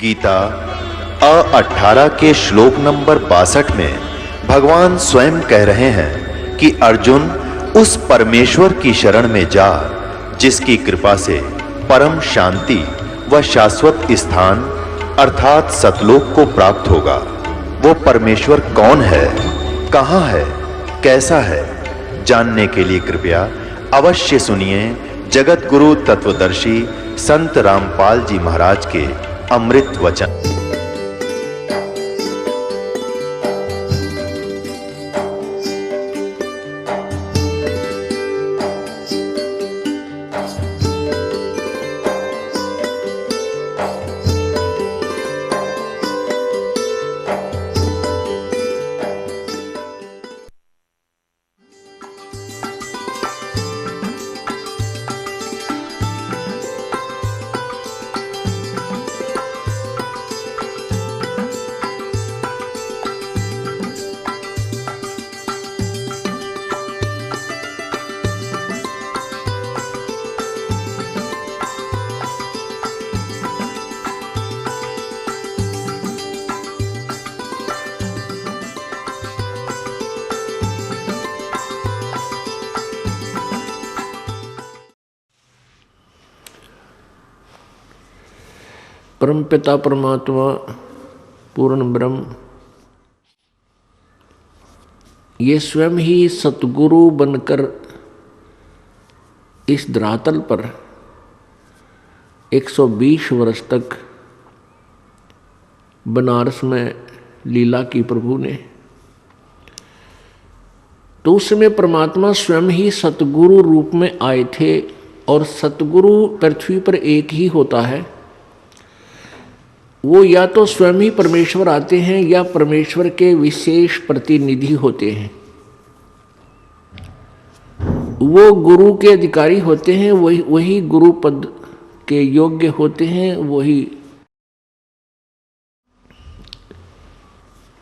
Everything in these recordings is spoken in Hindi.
गीता 18 के श्लोक नंबर 62 में भगवान स्वयं कह रहे हैं कि अर्जुन उस परमेश्वर की शरण में जा जिसकी कृपा से परम शांति व शाश्वत स्थान अर्थात सतलोक को प्राप्त होगा। वो परमेश्वर कौन है, कहां है, कैसा है, जानने के लिए कृपया अवश्य सुनिए जगत गुरु तत्वदर्शी संत रामपाल जी महाराज के अमृत वचन। परमपिता परमात्मा पूर्ण ब्रह्म ये स्वयं ही सतगुरु बनकर इस धरातल पर 120 वर्ष तक बनारस में लीला की प्रभु ने। तो उस समय परमात्मा स्वयं ही सतगुरु रूप में आए थे और सतगुरु पृथ्वी पर एक ही होता है। वो या तो स्वयं ही परमेश्वर आते हैं या परमेश्वर के विशेष प्रतिनिधि होते हैं। वो गुरु के अधिकारी होते हैं, वही गुरु पद के योग्य होते हैं, वही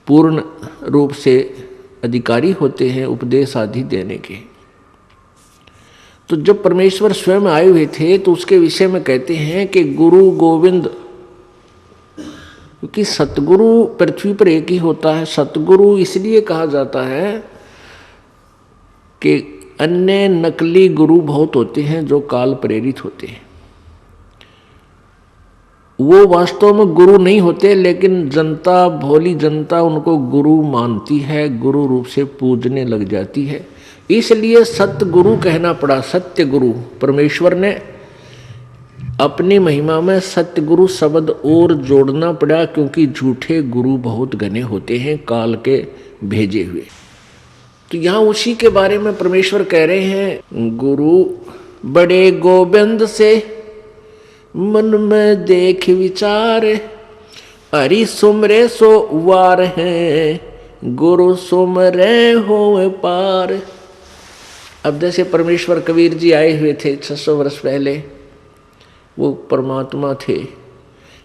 पूर्ण रूप से अधिकारी होते हैं उपदेश आदि देने के। तो जब परमेश्वर स्वयं आए हुए थे तो उसके विषय में कहते हैं कि गुरु गोविंद, क्योंकि सतगुरु पृथ्वी पर एक ही होता है। सतगुरु इसलिए कहा जाता है कि अन्य नकली गुरु बहुत होते हैं जो काल प्रेरित होते हैं। वो वास्तव में गुरु नहीं होते, लेकिन जनता, भोली जनता उनको गुरु मानती है, गुरु रूप से पूजने लग जाती है। इसलिए सतगुरु कहना पड़ा। सत्य गुरु परमेश्वर ने अपनी महिमा में सतगुरु शब्द और जोड़ना पड़ा, क्योंकि झूठे गुरु बहुत घने होते हैं काल के भेजे हुए। तो यहाँ उसी के बारे में परमेश्वर कह रहे हैं, गुरु बड़े गोविंद से मन में देख विचार, हरि सुमरे सो वार है, गुरु सुमरे हो पार। अब जैसे परमेश्वर कबीर जी आए हुए थे 600 वर्ष पहले, वो परमात्मा थे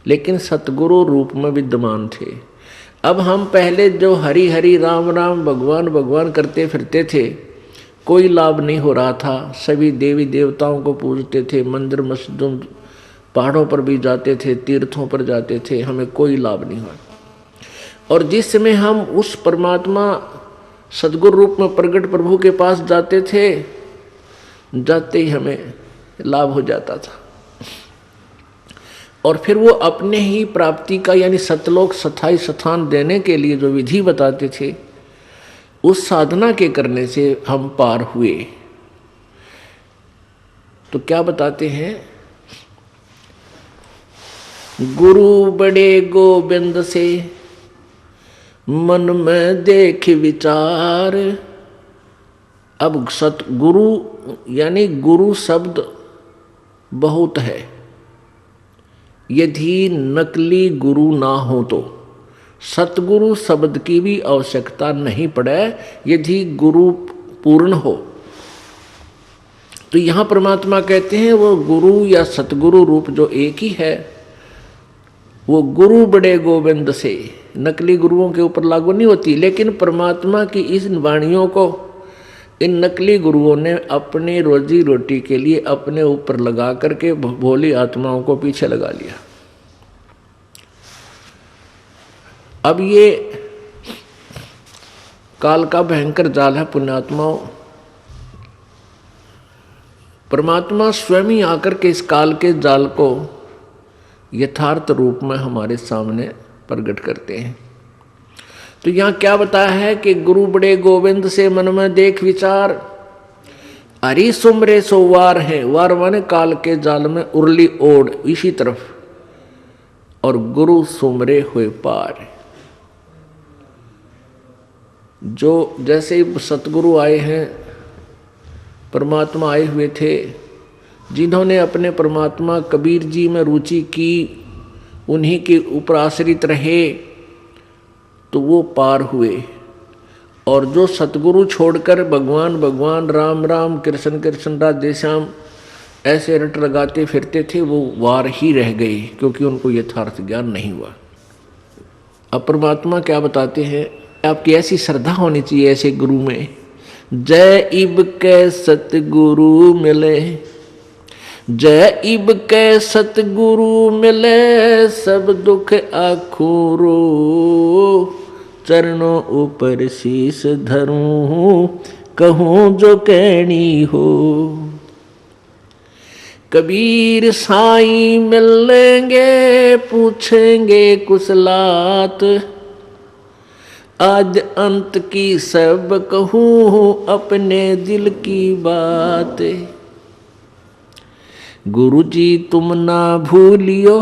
लेकिन सतगुरु रूप में विद्यमान थे। अब हम पहले जो हरि हरि राम राम भगवान भगवान करते फिरते थे, कोई लाभ नहीं हो रहा था। सभी देवी देवताओं को पूजते थे, मंदिर मस्जिदों पहाड़ों पर भी जाते थे, तीर्थों पर जाते थे, हमें कोई लाभ नहीं हुआ। और जिस समय हम उस परमात्मा सतगुरु रूप में प्रगट प्रभु के पास जाते थे, जाते ही हमें लाभ हो जाता था। और फिर वो अपने ही प्राप्ति का यानी सतलोक स्थायी स्थान देने के लिए जो विधि बताते थे, उस साधना के करने से हम पार हुए। तो क्या बताते हैं, गुरु बड़े गोविंद से मन में देख विचार। अब सतगुरु यानी गुरु शब्द बहुत है। यदि नकली गुरु ना हो तो सतगुरु शब्द की भी आवश्यकता नहीं पड़े, यदि गुरु पूर्ण हो। तो यहाँ परमात्मा कहते हैं वो गुरु या सतगुरु रूप जो एक ही है, वो गुरु बड़े गोविंद से, नकली गुरुओं के ऊपर लागू नहीं होती। लेकिन परमात्मा की इस वाणियों को इन नकली गुरुओं ने अपनी रोजी रोटी के लिए अपने ऊपर लगा करके भोली आत्माओं को पीछे लगा लिया। अब ये काल का भयंकर जाल है पुण्यात्माओं। परमात्मा स्वयं ही आकर के इस काल के जाल को यथार्थ रूप में हमारे सामने प्रकट करते हैं। तो यहाँ क्या बताया है कि गुरु बड़े गोविंद से मन में देख विचार, हरि सुमरे सो वार है। वार माने काल के जाल में उर्ली ओढ़ इसी तरफ, और गुरु सुमरे हुए पार। जो जैसे सतगुरु आए हैं, परमात्मा आए हुए थे, जिन्होंने अपने परमात्मा कबीर जी में रुचि की, उन्हीं के ऊपर आश्रित रहे, तो वो पार हुए। और जो सतगुरु छोड़कर भगवान भगवान, राम राम, कृष्ण कृष्ण, राधे श्याम ऐसे रट लगाते फिरते थे, वो वार ही रह गए, क्योंकि उनको यथार्थ ज्ञान नहीं हुआ। अब परमात्मा क्या बताते हैं, आपकी ऐसी श्रद्धा होनी चाहिए ऐसे गुरु में। जय इब के सतगुरु मिले, जय इब के सतगुरु मिले, सब दुख आखुरो, चरणों ऊपर शीश धरूं, कहूं जो कहनी हो। कबीर साईं मिलेंगे, पूछेंगे कुशलात, आज अंत की सब कहूं अपने दिल की बात। गुरु जी तुम ना भूलियो,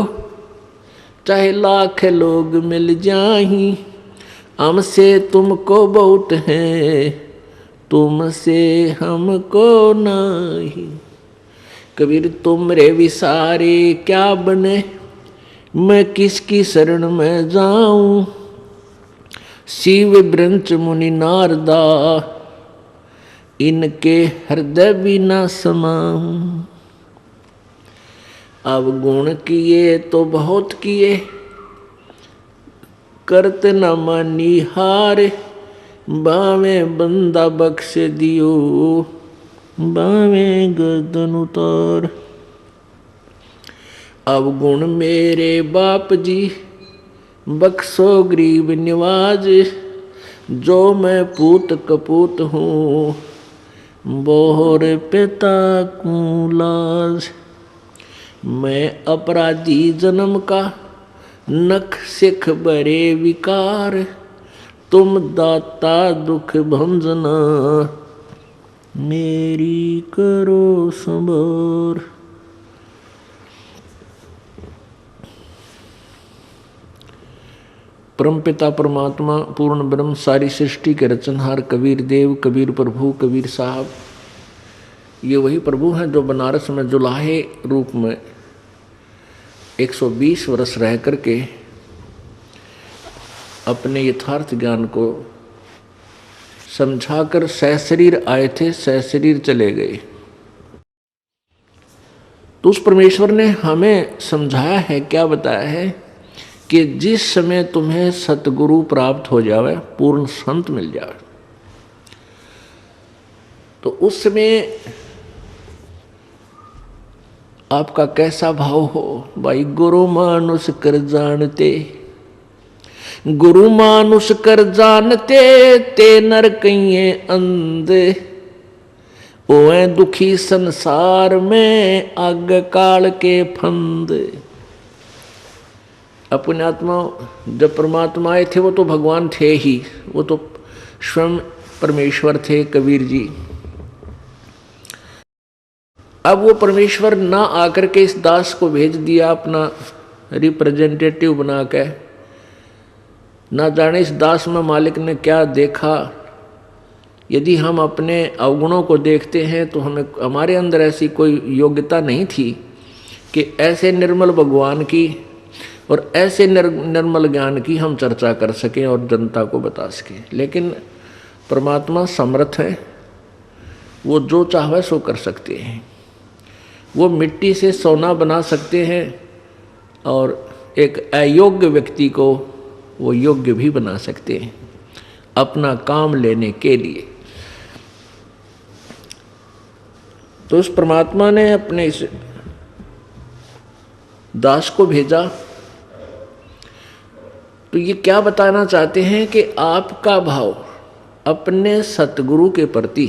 चाहे लाख लोग मिल जाहीं, हमसे तुमको बहुत है, तुमसे हमको नहीं। कबीर तुमरे विसारे क्या बने, मैं किसकी शरण में जाऊं, शिव ब्रंच मुनि नारदा, इनके हृदय भी न समाऊं। अब गुण किए तो बहुत किए, करत न मानी हार, बावे बंदा बख्श दियो, बावे गर्दन उतार। अब गुण मेरे बाप जी, बख्शो गरीब निवाज, जो मैं पूत कपूत हूँ, बोहर पिता को लाज। मैं अपराधी जन्म का, नख सिख बरे विकार, तुम दाता दुख भंजना, मेरी करो संभार। परमपिता परमात्मा पूर्ण ब्रह्म, सारी सृष्टि के रचनहार कबीर देव, कबीर प्रभु, कबीर साहब, ये वही प्रभु हैं जो बनारस में जुलाहे रूप में 120 वर्ष रह करके अपने यथार्थ ज्ञान को समझाकर सहशरीर आए थे, सहशरीर चले गए। तो उस परमेश्वर ने हमें समझाया है, क्या बताया है कि जिस समय तुम्हें सतगुरु प्राप्त हो जावे, पूर्ण संत मिल जावे, तो उस समय आपका कैसा भाव हो। भाई गुरु मानुष कर जानते, गुरु मानुष कर जानते, ते नर कहिए अंधे, ओए दुखी संसार में आग काल के फंद। अपने आत्मा जब परमात्मा आए थे वो तो भगवान थे ही, वो तो स्वयं परमेश्वर थे कबीर जी। अब वो परमेश्वर ना आकर के इस दास को भेज दिया अपना रिप्रेजेंटेटिव बना के, ना जाने इस दास में मालिक ने क्या देखा। यदि हम अपने अवगुणों को देखते हैं तो हमें, हमारे अंदर ऐसी कोई योग्यता नहीं थी कि ऐसे निर्मल भगवान की और ऐसे निर्मल ज्ञान की हम चर्चा कर सकें और जनता को बता सकें। लेकिन परमात्मा समर्थ है, वो जो चाहे सो कर सकते हैं। वो मिट्टी से सोना बना सकते हैं और एक अयोग्य व्यक्ति को वो योग्य भी बना सकते हैं अपना काम लेने के लिए। तो उस परमात्मा ने अपने इस दास को भेजा। तो ये क्या बताना चाहते हैं कि आपका भाव अपने सतगुरु के प्रति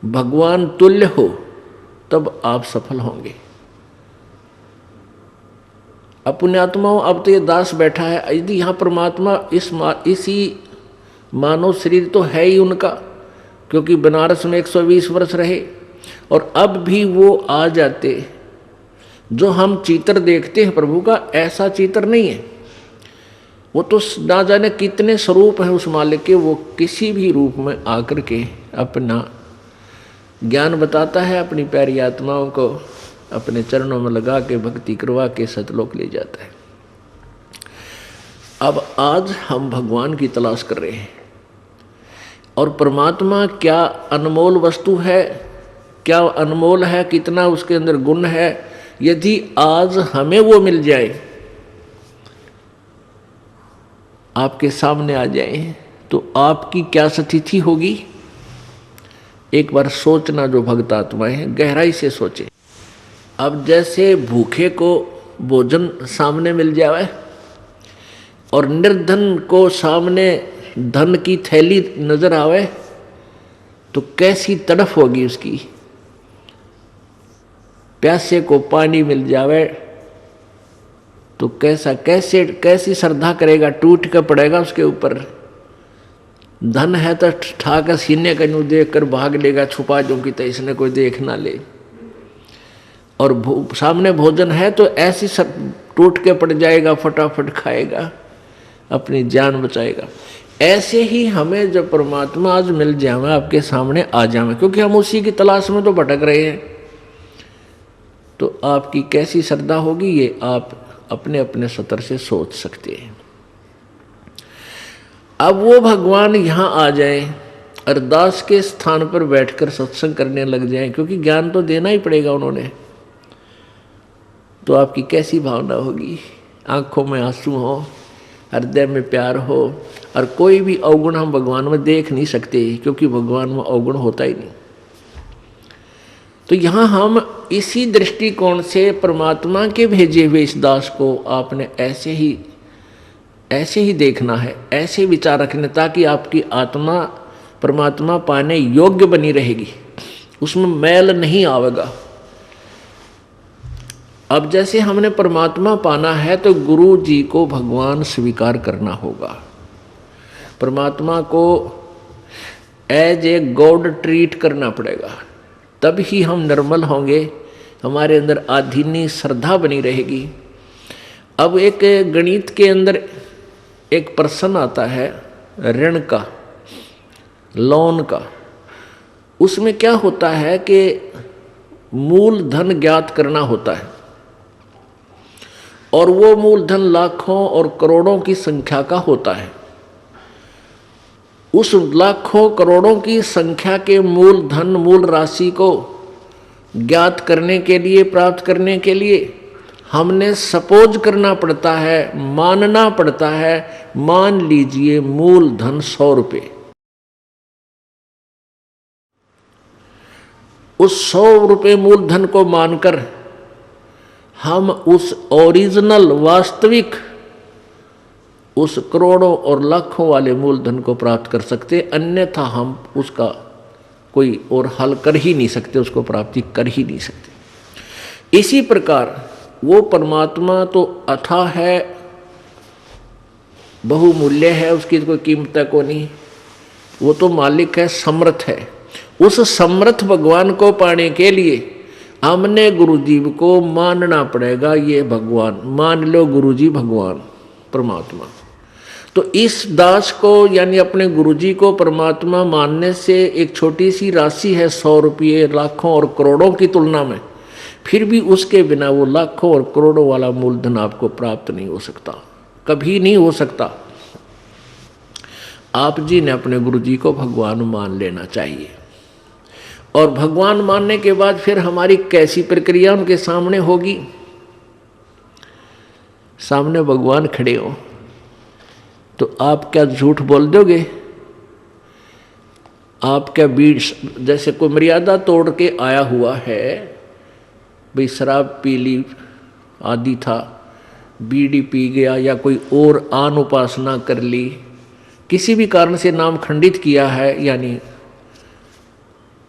भगवान तुल्य हो, तब आप सफल होंगे। अपने आत्माओं, अब तो ये दास बैठा है, यदि यहाँ परमात्मा इसी मानव शरीर तो है ही उनका, क्योंकि बनारस में 120 वर्ष रहे, और अब भी वो आ जाते। जो हम चित्र देखते हैं प्रभु का, ऐसा चित्र नहीं है। वो तो ना जाने कितने स्वरूप हैं उस मालिक के, वो किसी भी रूप में आकर के अपना ज्ञान बताता है, अपनी प्यारी आत्माओं को अपने चरणों में लगा के भक्ति करवा के सतलोक ले जाता है। अब आज हम भगवान की तलाश कर रहे हैं, और परमात्मा क्या अनमोल वस्तु है, क्या अनमोल है, कितना उसके अंदर गुण है। यदि आज हमें वो मिल जाए, आपके सामने आ जाए, तो आपकी क्या स्थिति होगी। एक बार सोचना, जो भक्त आत्माएं हैं गहराई से सोचे। अब जैसे भूखे को भोजन सामने मिल जाए और निर्धन को सामने धन की थैली नजर आवे, तो कैसी तड़फ होगी उसकी। प्यासे को पानी मिल जावे तो कैसी श्रद्धा करेगा, टूट कर पड़ेगा उसके ऊपर। धन है तो ठाकर सीने का न्यू देख कर भाग लेगा, छुपा जो कि तो इसने कोई देख ना ले। और सामने भोजन है तो ऐसी सब टूट के पड़ जाएगा, फटाफट खाएगा, अपनी जान बचाएगा। ऐसे ही हमें जब परमात्मा आज मिल जाए, आपके सामने आ जाए, क्योंकि हम उसी की तलाश में तो भटक रहे हैं, तो आपकी कैसी श्रद्धा होगी, ये आप अपने अपने सतर से सोच सकते हैं। अब वो भगवान यहाँ आ जाए, अरदास के स्थान पर बैठकर सत्संग करने लग जाए, क्योंकि ज्ञान तो देना ही पड़ेगा उन्होंने, तो आपकी कैसी भावना होगी। आंखों में आंसू हो, हृदय में प्यार हो, और कोई भी अवगुण हम भगवान में देख नहीं सकते, क्योंकि भगवान में अवगुण होता ही नहीं। तो यहाँ हम इसी दृष्टिकोण से परमात्मा के भेजे हुए इस दास को आपने ऐसे ही देखना है, ऐसे विचार रखने, ताकि आपकी आत्मा परमात्मा पाने योग्य बनी रहेगी, उसमें मैल नहीं आवेगा। अब जैसे हमने परमात्मा पाना है तो गुरु जी को भगवान स्वीकार करना होगा। परमात्मा को एज ए गॉड ट्रीट करना पड़ेगा, तब ही हम निर्मल होंगे, हमारे अंदर आधीनी श्रद्धा बनी रहेगी। अब एक गणित के अंदर एक प्रश्न आता है ऋण का, लोन का। उसमें क्या होता है कि मूल धन ज्ञात करना होता है, और वो मूलधन लाखों और करोड़ों की संख्या का होता है। उस लाखों करोड़ों की संख्या के मूलधन, मूल राशि को ज्ञात करने के लिए, प्राप्त करने के लिए हमने सपोज करना पड़ता है, मानना पड़ता है। मान लीजिए मूलधन 100 रुपये। उस 100 रुपये मूलधन को मानकर हम उस ओरिजिनल, वास्तविक, उस करोड़ों और लाखों वाले मूलधन को प्राप्त कर सकते, अन्यथा हम उसका कोई और हल कर ही नहीं सकते, उसको प्राप्ति कर ही नहीं सकते। इसी प्रकार वो परमात्मा तो अथाह है, बहुमूल्य है, उसकी कोई कीमत को नहीं, वो तो मालिक है, समर्थ है। उस समर्थ भगवान को पाने के लिए हमने गुरुजी को मानना पड़ेगा। ये भगवान मान लो, गुरुजी भगवान परमात्मा। तो इस दास को, यानी अपने गुरुजी को परमात्मा मानने से एक छोटी सी राशि है 100 रुपये, लाखों और करोड़ों की तुलना में, फिर भी उसके बिना वो लाखों और करोड़ों वाला मूलधन आपको प्राप्त नहीं हो सकता, कभी नहीं हो सकता। आप जी ने अपने गुरुजी को भगवान मान लेना चाहिए। और भगवान मानने के बाद फिर हमारी कैसी प्रक्रिया उनके सामने होगी। सामने भगवान खड़े हो तो आप क्या झूठ बोल दोगे? आप क्या बीच, जैसे कोई मर्यादा तोड़ के आया हुआ है, भाई शराब पी ली आदि था, बीड़ी पी गया या कोई और आन उपासना कर ली, किसी भी कारण से नाम खंडित किया है, यानी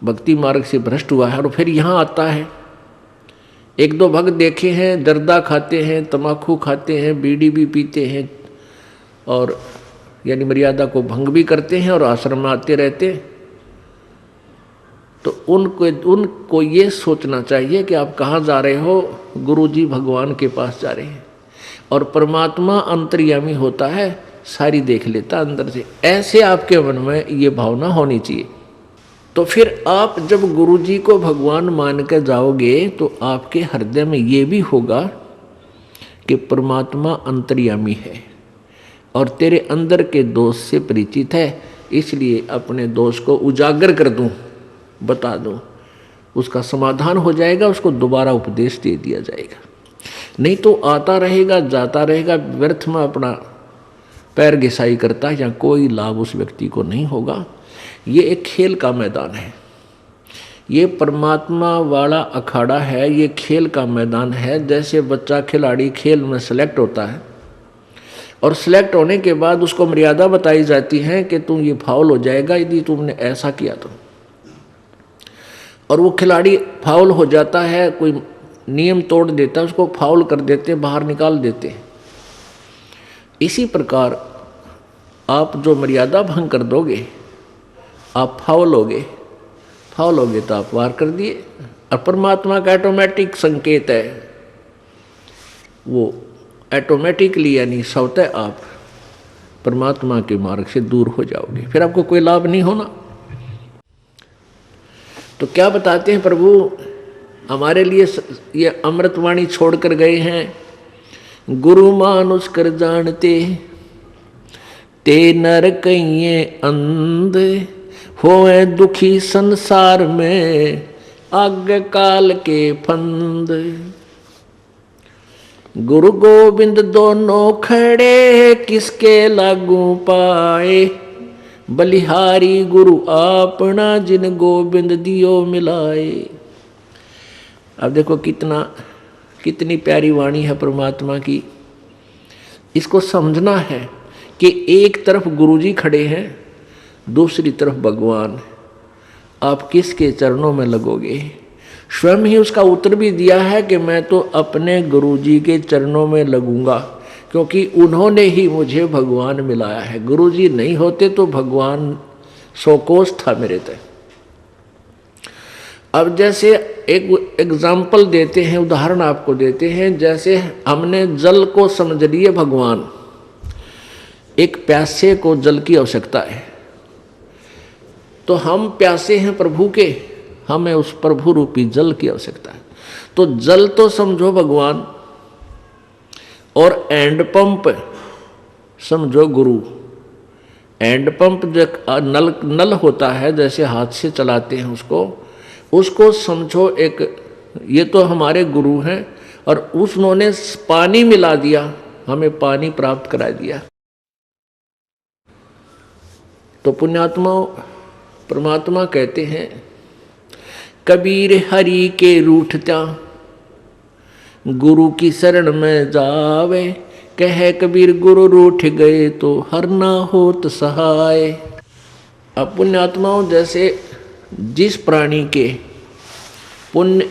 भक्ति मार्ग से भ्रष्ट हुआ है, और फिर यहाँ आता है। एक दो भक्त देखे हैं जर्दा खाते हैं, तम्बाकू खाते हैं, बीड़ी भी पीते हैं, और यानी मर्यादा को भंग भी करते हैं और आश्रम में आते रहते हैं। तो उनको ये सोचना चाहिए कि आप कहाँ जा रहे हो, गुरुजी भगवान के पास जा रहे हैं, और परमात्मा अंतर्यामी होता है, सारी देख लेता अंदर से। ऐसे आपके मन में ये भावना होनी चाहिए। तो फिर आप जब गुरुजी को भगवान मान कर जाओगे तो आपके हृदय में ये भी होगा कि परमात्मा अंतर्यामी है और तेरे अंदर के दोष से परिचित है, इसलिए अपने दोष को उजागर कर दूं, बता दूं, उसका समाधान हो जाएगा, उसको दोबारा उपदेश दे दिया जाएगा। नहीं तो आता रहेगा, जाता रहेगा, व्यर्थ में अपना पैर घिसाई करता है, या कोई लाभ उस व्यक्ति को नहीं होगा। ये एक खेल का मैदान है, ये परमात्मा वाला अखाड़ा है, ये खेल का मैदान है। जैसे बच्चा खिलाड़ी खेल में सेलेक्ट होता है और सेलेक्ट होने के बाद उसको मर्यादा बताई जाती है कि तुम ये फाउल हो जाएगा यदि तुमने ऐसा किया तो, और वो खिलाड़ी फाउल हो जाता है, कोई नियम तोड़ देता है, उसको फाउल कर देते, बाहर निकाल देते हैं। इसी प्रकार आप जो मर्यादा भंग कर दोगे, आप फाउल होगे तो आप वार कर दिए। और परमात्मा का ऑटोमेटिक संकेत है, वो ऑटोमेटिकली यानी स्वतः आप परमात्मा के मार्ग से दूर हो जाओगे, फिर आपको कोई लाभ नहीं होना। तो क्या बताते हैं प्रभु, हमारे लिए ये अमृतवाणी छोड़कर गए हैं। गुरु मानुष कर जानते ते नर कहिए अंध, होए दुखी संसार में आग काल के फंद। गुरु गोविंद दोनों खड़े किसके लागू पाए, बलिहारी गुरु आपना जिन गोविंद दियो मिलाए। अब देखो कितनी प्यारी वाणी है परमात्मा की। इसको समझना है कि एक तरफ गुरुजी खड़े हैं, दूसरी तरफ भगवान। आप किसके चरणों में लगोगे? स्वयं ही उसका उत्तर भी दिया है कि मैं तो अपने गुरुजी के चरणों में लगूंगा, क्योंकि उन्होंने ही मुझे भगवान मिलाया है। गुरुजी नहीं होते तो भगवान सौकोश था मेरे तक। अब जैसे एक एग्जाम्पल देते हैं, उदाहरण आपको देते हैं। जैसे हमने जल को समझ लिए भगवान, एक प्यासे को जल की आवश्यकता है, तो हम प्यासे हैं प्रभु के, हमें उस प्रभु रूपी जल की आवश्यकता है। तो जल तो समझो भगवान, और एंड पंप समझो गुरु। एंड पंप जो नल होता है, जैसे हाथ से चलाते हैं उसको समझो एक, ये तो हमारे गुरु हैं, और उन्होंने पानी मिला दिया, हमें पानी प्राप्त करा दिया। तो पुण्यात्मा परमात्मा कहते हैं, कबीर हरि के रूठता गुरु की शरण में जावे, कहे कबीर गुरु रूठ गए तो हर ना होत सहाय। अब पुण्यात्माओं, जैसे जिस प्राणी के पुण्य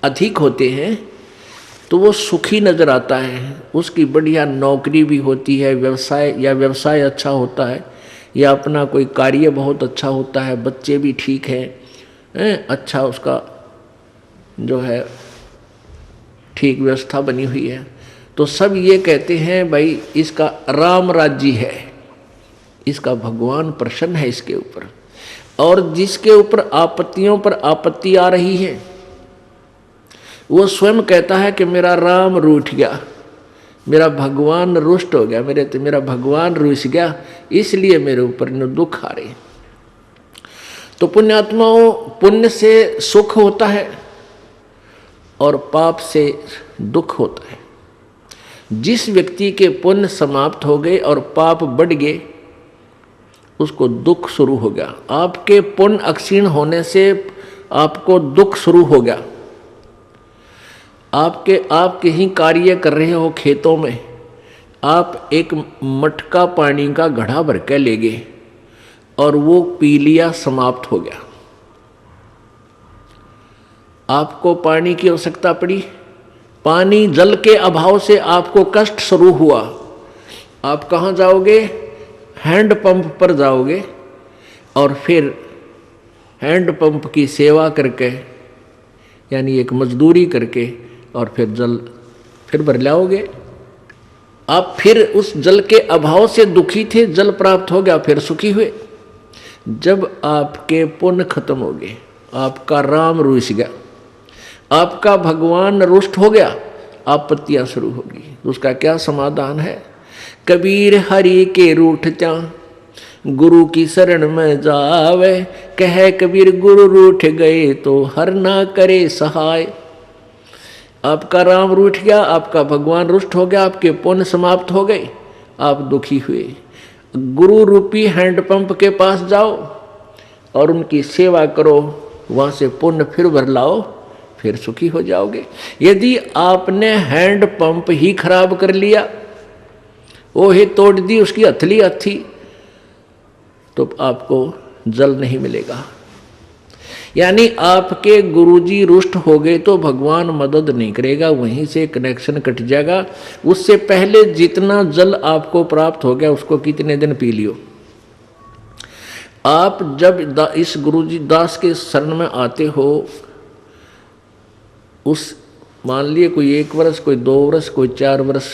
अधिक होते हैं तो वो सुखी नजर आता है, उसकी बढ़िया नौकरी भी होती है, व्यवसाय अच्छा होता है, या अपना कोई कार्य बहुत अच्छा होता है, बच्चे भी ठीक हैं, अच्छा उसका जो है ठीक व्यवस्था बनी हुई है, तो सब ये कहते हैं भाई इसका राम राज्य है, इसका भगवान प्रसन्न है इसके ऊपर। और जिसके ऊपर आपत्तियों पर आपत्ति आ रही है, वो स्वयं कहता है कि मेरा राम रूठ गया, मेरा भगवान रुष्ट हो गया, मेरा भगवान रुस गया, इसलिए मेरे ऊपर दुख आ रहे। तो पुण्यात्माओं, पुण्य से सुख होता है और पाप से दुख होता है। जिस व्यक्ति के पुण्य समाप्त हो गए और पाप बढ़ गए, उसको दुख शुरू हो गया। आपके पुण्य अक्षीण होने से आपको दुख शुरू हो गया। आप कहीं कार्य कर रहे हो खेतों में, आप एक मटका पानी का घड़ा भर के ले गए और वो पी लिया, समाप्त हो गया। आपको पानी की आवश्यकता पड़ी, पानी जल के अभाव से आपको कष्ट शुरू हुआ, आप कहाँ जाओगे? हैंड पंप पर जाओगे और फिर हैंड पंप की सेवा करके, यानी एक मजदूरी करके, और फिर जल फिर भर लाओगे। आप फिर उस जल के अभाव से दुखी थे, जल प्राप्त हो गया, फिर सुखी हुए। जब आपके पुण्य खत्म हो गए, आपका राम रुस गया, आपका भगवान रुष्ट हो गया, आपत्तियां शुरू होगी। उसका क्या समाधान है? कबीर हरि के रूठ त्या, गुरु की शरण में जावे, कहे कबीर गुरु रूठ गए तो हर ना करे सहाय। आपका राम रूठ गया, आपका भगवान रुष्ट हो गया, आपके पुण्य समाप्त हो गए, आप दुखी हुए। गुरु रूपी हैंडपंप के पास जाओ और उनकी सेवा करो, वहाँ से पुण्य फिर भर लाओ, फिर सुखी हो जाओगे। यदि आपने हैंडपंप ही खराब कर लिया, वो ही तोड़ दी, उसकी हथली हथी, तो आपको जल नहीं मिलेगा। यानी आपके गुरुजी रुष्ट हो गए तो भगवान मदद नहीं करेगा, वहीं से कनेक्शन कट जाएगा। उससे पहले जितना जल आपको प्राप्त हो गया उसको कितने दिन पी लियो। आप जब इस गुरुजी दास के शरण में आते हो, उस मान लिए कोई 1 वर्ष, कोई 2 वर्ष, कोई 4 वर्ष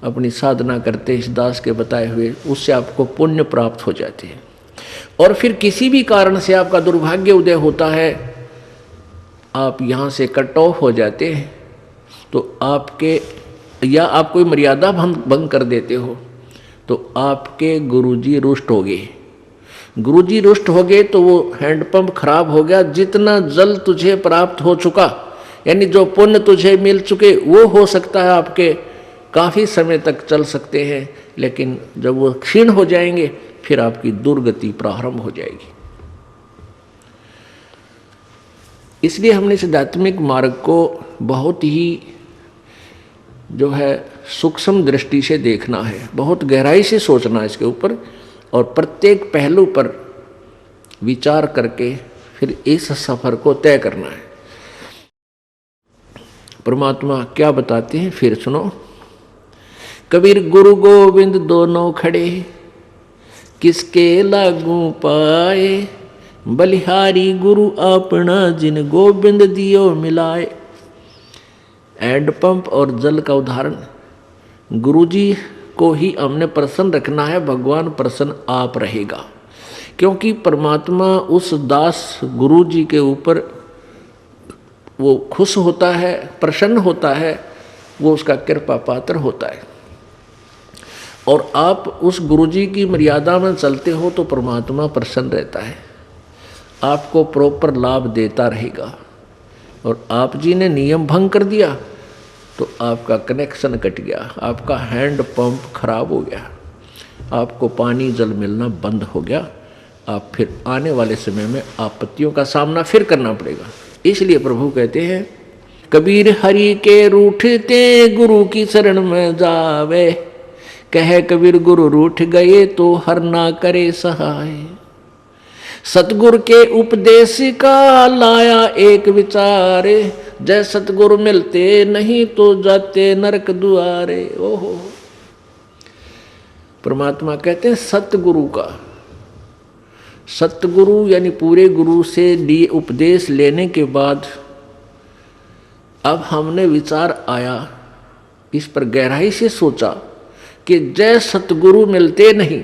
अपनी साधना करते इस दास के बताए हुए, उससे आपको पुण्य प्राप्त हो जाते हैं। और फिर किसी भी कारण से आपका दुर्भाग्य उदय होता है, आप यहाँ से कट ऑफ हो जाते हैं, तो आपके, या आप कोई मर्यादा भंग कर देते हो, तो आपके गुरुजी रुष्ट हो गए। गुरुजी रुष्ट हो गए तो वो हैंडपंप खराब हो गया। जितना जल तुझे प्राप्त हो चुका, यानी जो पुण्य तुझे मिल चुके, वो हो सकता है आपके काफ़ी समय तक चल सकते हैं, लेकिन जब वो क्षीण हो जाएंगे फिर आपकी दुर्गति प्रारंभ हो जाएगी। इसलिए हमने इस आध्यात्मिक मार्ग को बहुत ही जो है सूक्ष्म दृष्टि से देखना है, बहुत गहराई से सोचना है इसके ऊपर, और प्रत्येक पहलू पर विचार करके फिर इस सफर को तय करना है। परमात्मा क्या बताते हैं फिर सुनो। कबीर गुरु गोविंद दोनों खड़े, किसके लागू पाए, बलिहारी गुरु अपना जिन गोविंद दियो मिलाए। हैंड पंप और जल का उदाहरण, गुरुजी को ही हमने प्रसन्न रखना है, भगवान प्रसन्न आप रहेगा, क्योंकि परमात्मा उस दास गुरुजी के ऊपर वो खुश होता है, प्रसन्न होता है, वो उसका कृपा पात्र होता है। और आप उस गुरुजी की मर्यादा में चलते हो तो परमात्मा प्रसन्न रहता है, आपको प्रॉपर लाभ देता रहेगा। और आप जी ने नियम भंग कर दिया तो आपका कनेक्शन कट गया, आपका हैंड पंप खराब हो गया, आपको पानी जल मिलना बंद हो गया, आप फिर आने वाले समय में आपत्तियों का सामना फिर करना पड़ेगा। इसलिए प्रभु कहते हैं, कबीर हरि के रूठते गुरु की शरण में जावे, कहे कबीर गुरु रूठ गए तो हर ना करे सहाय। सतगुर के उपदेश का लाया एक विचारे, जय सतगुरु मिलते नहीं तो जाते नरक दुआरे। ओहो, परमात्मा कहते हैं सतगुरु का, सतगुरु यानी पूरे गुरु से लिए उपदेश लेने के बाद अब हमने विचार आया, इस पर गहराई से सोचा कि जय सतगुरु मिलते नहीं,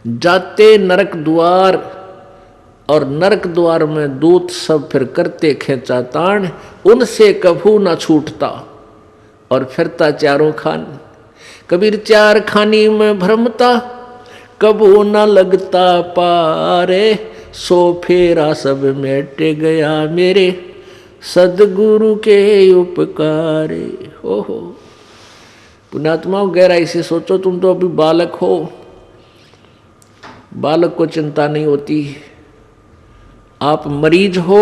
जाते नरक द्वार, और नरक द्वार में दूत सब फिर करते खेचातान, उनसे कभू न छूटता और फिरता चारों खान। कबीर चार खानी में भ्रमता, कभू न लगता पारे, सो फेरा सब मिट गया मेरे सदगुरु के उपकारे। ओहो पुण्यात्माओं, गहराई से सोचो, तुम तो अभी बालक हो, बालक को चिंता नहीं होती। आप मरीज हो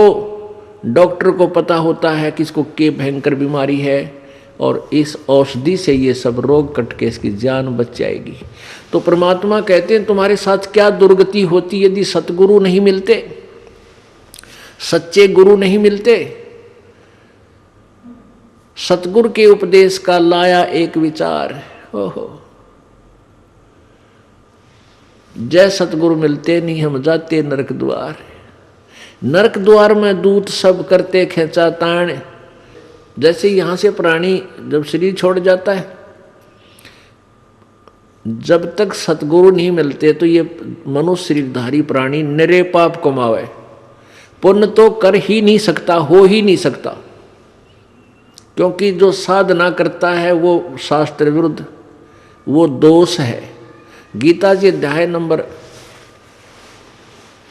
डॉक्टर को पता होता है कि इसको क्या भयंकर बीमारी है और इस औषधि से ये सब रोग कट के इसकी जान बच जाएगी। तो परमात्मा कहते हैं तुम्हारे साथ क्या दुर्गति होती यदि सतगुरु नहीं मिलते, सच्चे गुरु नहीं मिलते। सतगुरु के उपदेश का लाया एक विचार, ओहो जय सतगुरु मिलते नहीं हम जाते नरक द्वार। नरक द्वार में दूत सब करते खेचा ताण। जैसे यहां से प्राणी जब शरीर छोड़ जाता है, जब तक सतगुरु नहीं मिलते तो ये मनुष्य शरीरधारी प्राणी निरे पाप कमावे, पुण्य तो कर ही नहीं सकता, हो ही नहीं सकता। क्योंकि जो साधना करता है वो शास्त्र विरुद्ध, वो दोष है। गीता जी अध्याय नंबर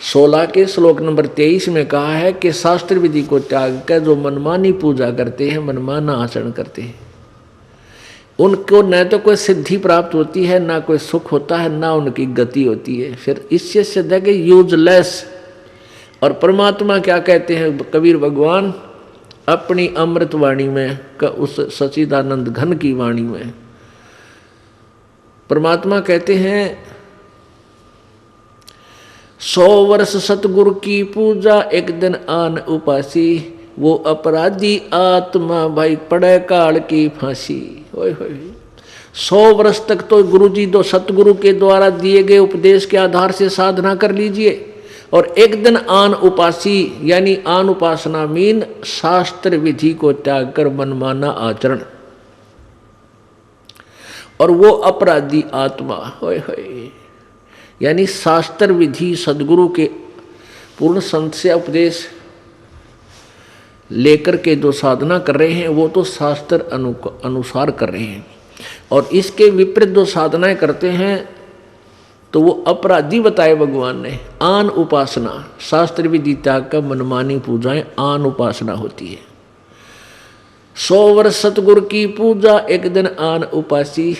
16 के श्लोक नंबर 23 में कहा है कि शास्त्र विधि को त्याग कर जो मनमानी पूजा करते हैं, मनमाना आचरण करते हैं, उनको न तो कोई सिद्धि प्राप्त होती है, ना कोई सुख होता है, ना उनकी गति होती है। फिर इससे सिद्ध है कि यूजलेस। और परमात्मा क्या कहते हैं कबीर भगवान अपनी अमृत वाणी में, उस सच्चिदानंद घन की वाणी में परमात्मा कहते हैं 100 वर्ष सतगुरु की पूजा एक दिन आन उपासी, वो अपराधी आत्मा भाई पड़े काल की फांसी। ओए होए 100 वर्ष तक तो गुरुजी दो सतगुरु के द्वारा दिए गए उपदेश के आधार से साधना कर लीजिए, और एक दिन आन उपासी यानी आन उपासना मीन शास्त्र विधि को त्याग कर मनमाना आचरण, और वो अपराधी आत्मा होए होए यानी शास्त्र विधि सदगुरु के पूर्ण संत से उपदेश लेकर के जो साधना कर रहे हैं वो तो शास्त्र अनुसार कर रहे हैं, और इसके विपरीत जो साधनाएं करते हैं तो वो अपराधी बताए भगवान ने। आन उपासना शास्त्र विधि त्याग का मनमानी पूजाएं आन उपासना होती है। 100 वर्ष सतगुरु की पूजा एक दिन आन उपासी,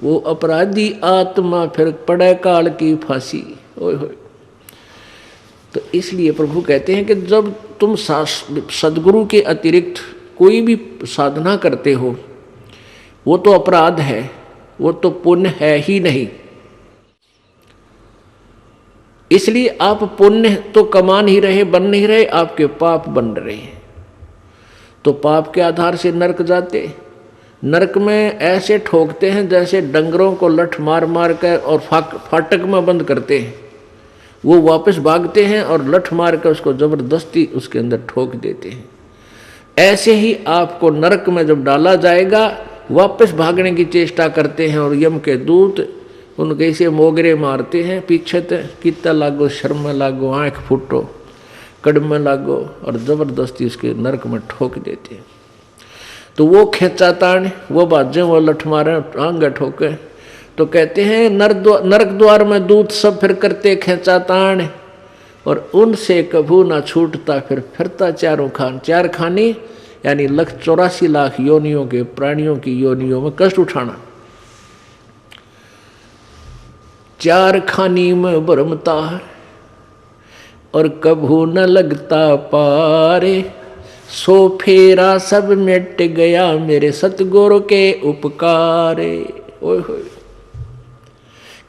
वो अपराधी आत्मा फिर पड़े काल की फांसी। ओए होए तो इसलिए प्रभु कहते हैं कि जब तुम सदगुरु के अतिरिक्त कोई भी साधना करते हो वो तो अपराध है, वो तो पुण्य है ही नहीं। इसलिए आप पुण्य तो कमा नहीं रहे, बन नहीं रहे, आपके पाप बन रहे हैं। तो पाप के आधार से नरक जाते, नरक में ऐसे ठोकते हैं जैसे डंगरों को लठ मार मार कर और फाटक में बंद करते हैं, वो वापस भागते हैं और लठ मार कर उसको जबरदस्ती उसके अंदर ठोक देते हैं। ऐसे ही आपको नरक में जब डाला जाएगा वापस भागने की चेष्टा करते हैं, और यम के दूत उनके ऐसे मोगरे मारते हैं, पीछे कितना लागो, शर्म लागो, आँख फूटो, कड़म लागो, और जबरदस्ती उसके नरक में ठोक देते हैं। तो वो खेचा ताण, वो बाजे, वो लठ मारे, आंगे ठोके, तो कहते हैं नरक द्वार में दूत सब फिर करते खेचा ताण, और उनसे कभू ना छूटता फिर फिरता चारों खान। चार खानी यानी 1,84,00,000 योनियों के प्राणियों की योनियों में कष्ट उठाना। चार खानी में भरमता और कभू न लगता पारे, सो फेरा सब मिट गया मेरे सतगुरु के उपकारे। ओए होए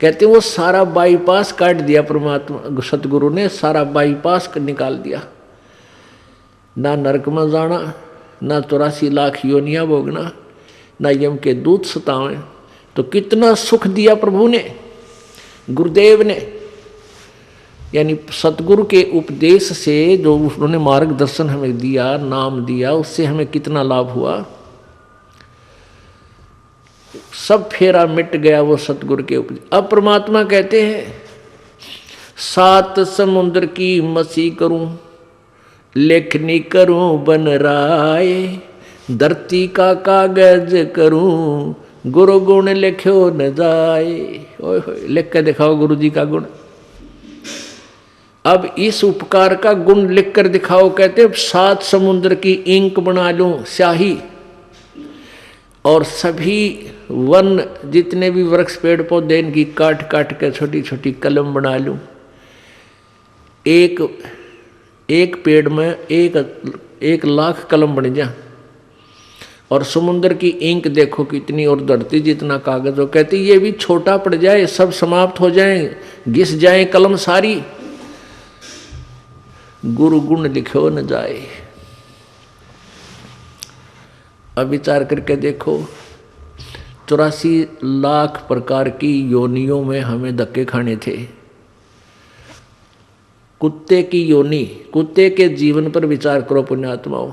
कहते वो सारा बाईपास काट दिया परमात्मा सतगुरु ने, सारा बाईपास निकाल दिया। ना नरक में जाना, ना 84,00,000 योनियां भोगना, ना यम के दूत सतावें। तो कितना सुख दिया प्रभु ने, गुरुदेव ने, यानी सतगुरु के उपदेश से जो उन्होंने मार्गदर्शन हमें दिया, नाम दिया, उससे हमें कितना लाभ हुआ। सब फेरा मिट गया वो सतगुरु के उपदेश। अब परमात्मा कहते हैं 7 समुद्र की मसी करूं, लेखनी करूं बन राय, धरती का कागज करूं, गुरु गुण लिखो न जाए। ओए होए लिख के दिखाओ गुरु जी का गुण। अब इस उपकार का गुण लिख कर दिखाओ। कहते 7 समुद्र की इंक बना लूं, स्याही, और सभी वन जितने भी वृक्ष पेड़ पौधे इनकी काट काट के छोटी छोटी कलम बना लूं। एक पेड़ में एक 1,00,000 कलम बन जा। और समुद्र की इंक देखो कितनी, और धरती जितना कागज हो। कहती ये भी छोटा पड़ जाए, सब समाप्त हो जाए, घिस जाए कलम सारी, गुरु गुण लिखो न जाए। अब विचार करके देखो, 84 लाख प्रकार की योनियों में हमें धक्के खाने थे। कुत्ते की योनि, कुत्ते के जीवन पर विचार करो पुण्यात्माओं।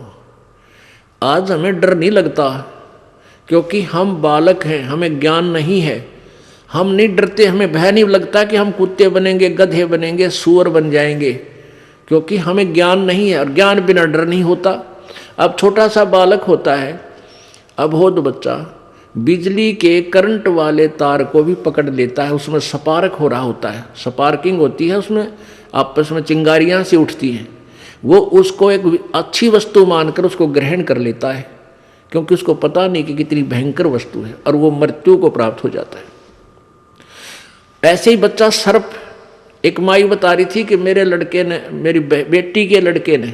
आज हमें डर नहीं लगता क्योंकि हम बालक हैं, हमें ज्ञान नहीं है। हम नहीं डरते, हमें भय नहीं लगता कि हम कुत्ते बनेंगे, गधे बनेंगे, सूअर बन जाएंगे, क्योंकि हमें ज्ञान नहीं है। और ज्ञान बिना डर नहीं होता। अब छोटा सा बालक होता है, अबोध बच्चा, बिजली के करंट वाले तार को भी पकड़ लेता है। उसमें स्पार्क हो रहा होता है, स्पार्किंग होती है, उसमें आपस में चिंगारियां सी उठती हैं। वो उसको एक अच्छी वस्तु मानकर उसको ग्रहण कर लेता है, क्योंकि उसको पता नहीं कि कितनी भयंकर वस्तु है, और वो मृत्यु को प्राप्त हो जाता है। ऐसे ही बच्चा सर्प, एक माई बता रही थी कि मेरे लड़के ने, मेरी बेटी के लड़के ने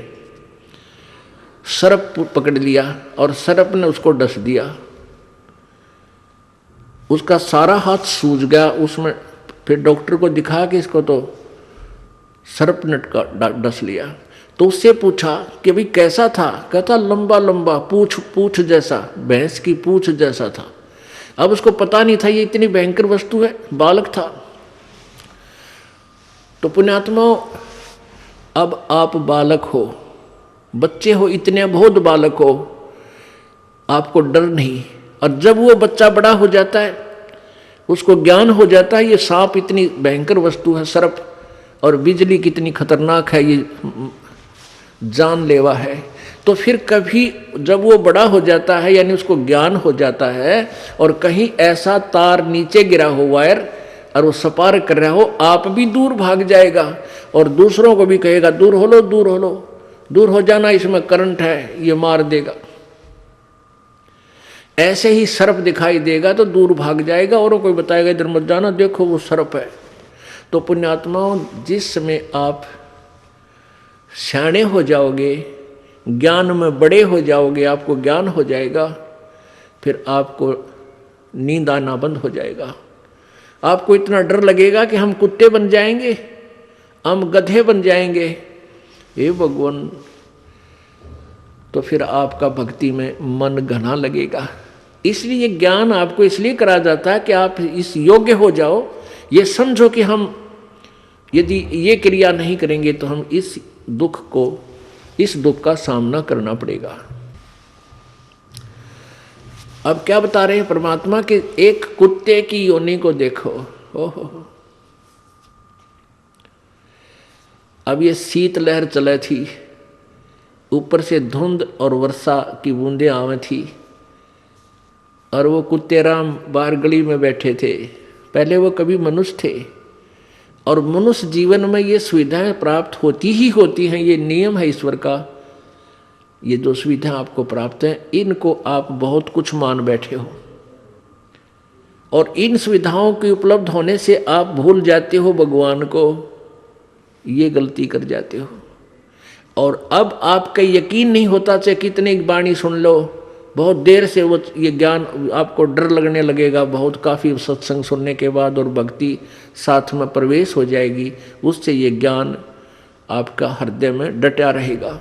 सर्प पकड़ लिया और सर्प ने उसको डस दिया। उसका सारा हाथ सूज गया उसमें। फिर डॉक्टर को दिखा कि इसको तो सर्प ने डस लिया। तो उससे पूछा कि भाई कैसा था? कहता लंबा लंबा, पूछ जैसा, भैंस की पूछ जैसा था। अब उसको पता नहीं था ये इतनी भयंकर वस्तु है, बालक था। तो पुण्यात्माओं, अब आप बालक हो, बच्चे हो, इतने बहुत बालक हो, आपको डर नहीं। और जब वो बच्चा बड़ा हो जाता है, उसको ज्ञान हो जाता है ये सांप इतनी भयंकर वस्तु है, सर्प, और बिजली कितनी खतरनाक है, ये जानलेवा है, तो फिर कभी जब वो बड़ा हो जाता है, यानी उसको ज्ञान हो जाता है, और कहीं ऐसा तार नीचे गिरा हो, वायर, और वो स्पार्क कर रहा हो, आप भी दूर भाग जाएगा और दूसरों को भी कहेगा दूर हो लो, दूर हो लो, दूर हो जाना, इसमें करंट है, ये मार देगा। ऐसे ही सर्प दिखाई देगा तो दूर भाग जाएगा, और कोई बताएगा इधर मत जाना, देखो वो सर्प है। तो पुण्यात्माओं, जिस समय आप सियाणे हो जाओगे, ज्ञान में बड़े हो जाओगे, आपको ज्ञान हो जाएगा, फिर आपको नींद आना बंद हो जाएगा। आपको इतना डर लगेगा कि हम कुत्ते बन जाएंगे, हम गधे बन जाएंगे, हे भगवान। तो फिर आपका भक्ति में मन घना लगेगा। इसलिए ज्ञान आपको इसलिए करा जाता है कि आप इस योग्य हो जाओ, ये समझो कि हम यदि ये क्रिया नहीं करेंगे तो हम इस दुख का सामना करना पड़ेगा। अब क्या बता रहे हैं परमात्मा कि एक कुत्ते की योनि को देखो। ओहो, अब ये शीत लहर चले थी, ऊपर से धुंध और वर्षा की बूंदें आवे थी, और वो कुत्ते राम बाहर गली में बैठे थे। पहले वो कभी मनुष्य थे, और मनुष्य जीवन में ये सुविधाएं प्राप्त होती ही होती हैं, ये नियम है ईश्वर का। ये जो सुविधाएं आपको प्राप्त हैं, इनको आप बहुत कुछ मान बैठे हो, और इन सुविधाओं के उपलब्ध होने से आप भूल जाते हो भगवान को, ये गलती कर जाते हो। और अब आपका यकीन नहीं होता, चाहे कितनी बाणी सुन लो, बहुत देर से वो ये ज्ञान आपको डर लगने लगेगा, बहुत काफ़ी सत्संग सुनने के बाद, और भक्ति साथ में प्रवेश हो जाएगी, उससे ये ज्ञान आपका हृदय में डटा रहेगा।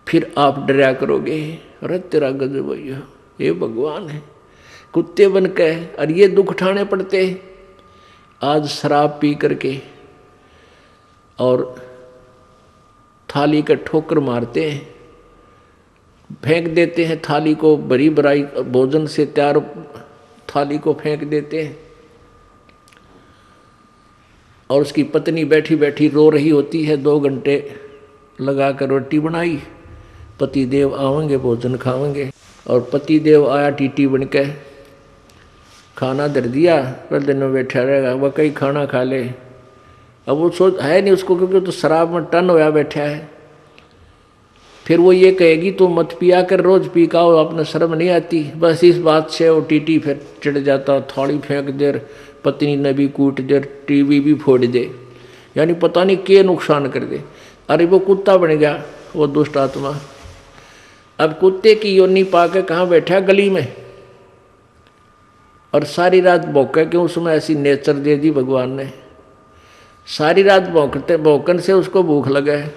फिर आप डरा करोगे, अरे तेरा गजब भैया, ये भगवान है, कुत्ते बन के और ये दुख उठाने पड़ते। आज शराब पी करके और थाली का ठोकर मारते हैं, फेंक देते हैं थाली को, बड़ी बड़ाई भोजन से तैयार थाली को फेंक देते हैं, और उसकी पत्नी बैठी बैठी रो रही होती है। 2 घंटे लगा कर रोटी बनाई, पति देव आवेंगे, भोजन खावेंगे, और पति देव आया टीटी बन के, खाना धर दिया, पर दिन में बैठा रहेगा, वह कहीं खाना खा ले। अब वो सोच है नहीं उसको, क्योंकि तो शराब में टन होया बैठा है। फिर वो ये कहेगी तो मत पिया कर, रोज पी का, आपने शर्म नहीं आती। बस इस बात से वो टीटी फिर चिढ़ जाता, थाली फेंक दे, पत्नी ने भी कूट दे, टीवी भी फोड़ दे, यानी पता नहीं क्या नुकसान कर दे। अरे वो कुत्ता बन गया, वो दुष्ट आत्मा। अब कुत्ते की योनि पाके कहाँ बैठा, गली में, और सारी रात भौंके, क्यों उसमें ऐसी नेचर दे दी भगवान ने। सारी रात भौंकते भौंकन से उसको भूख लगा है।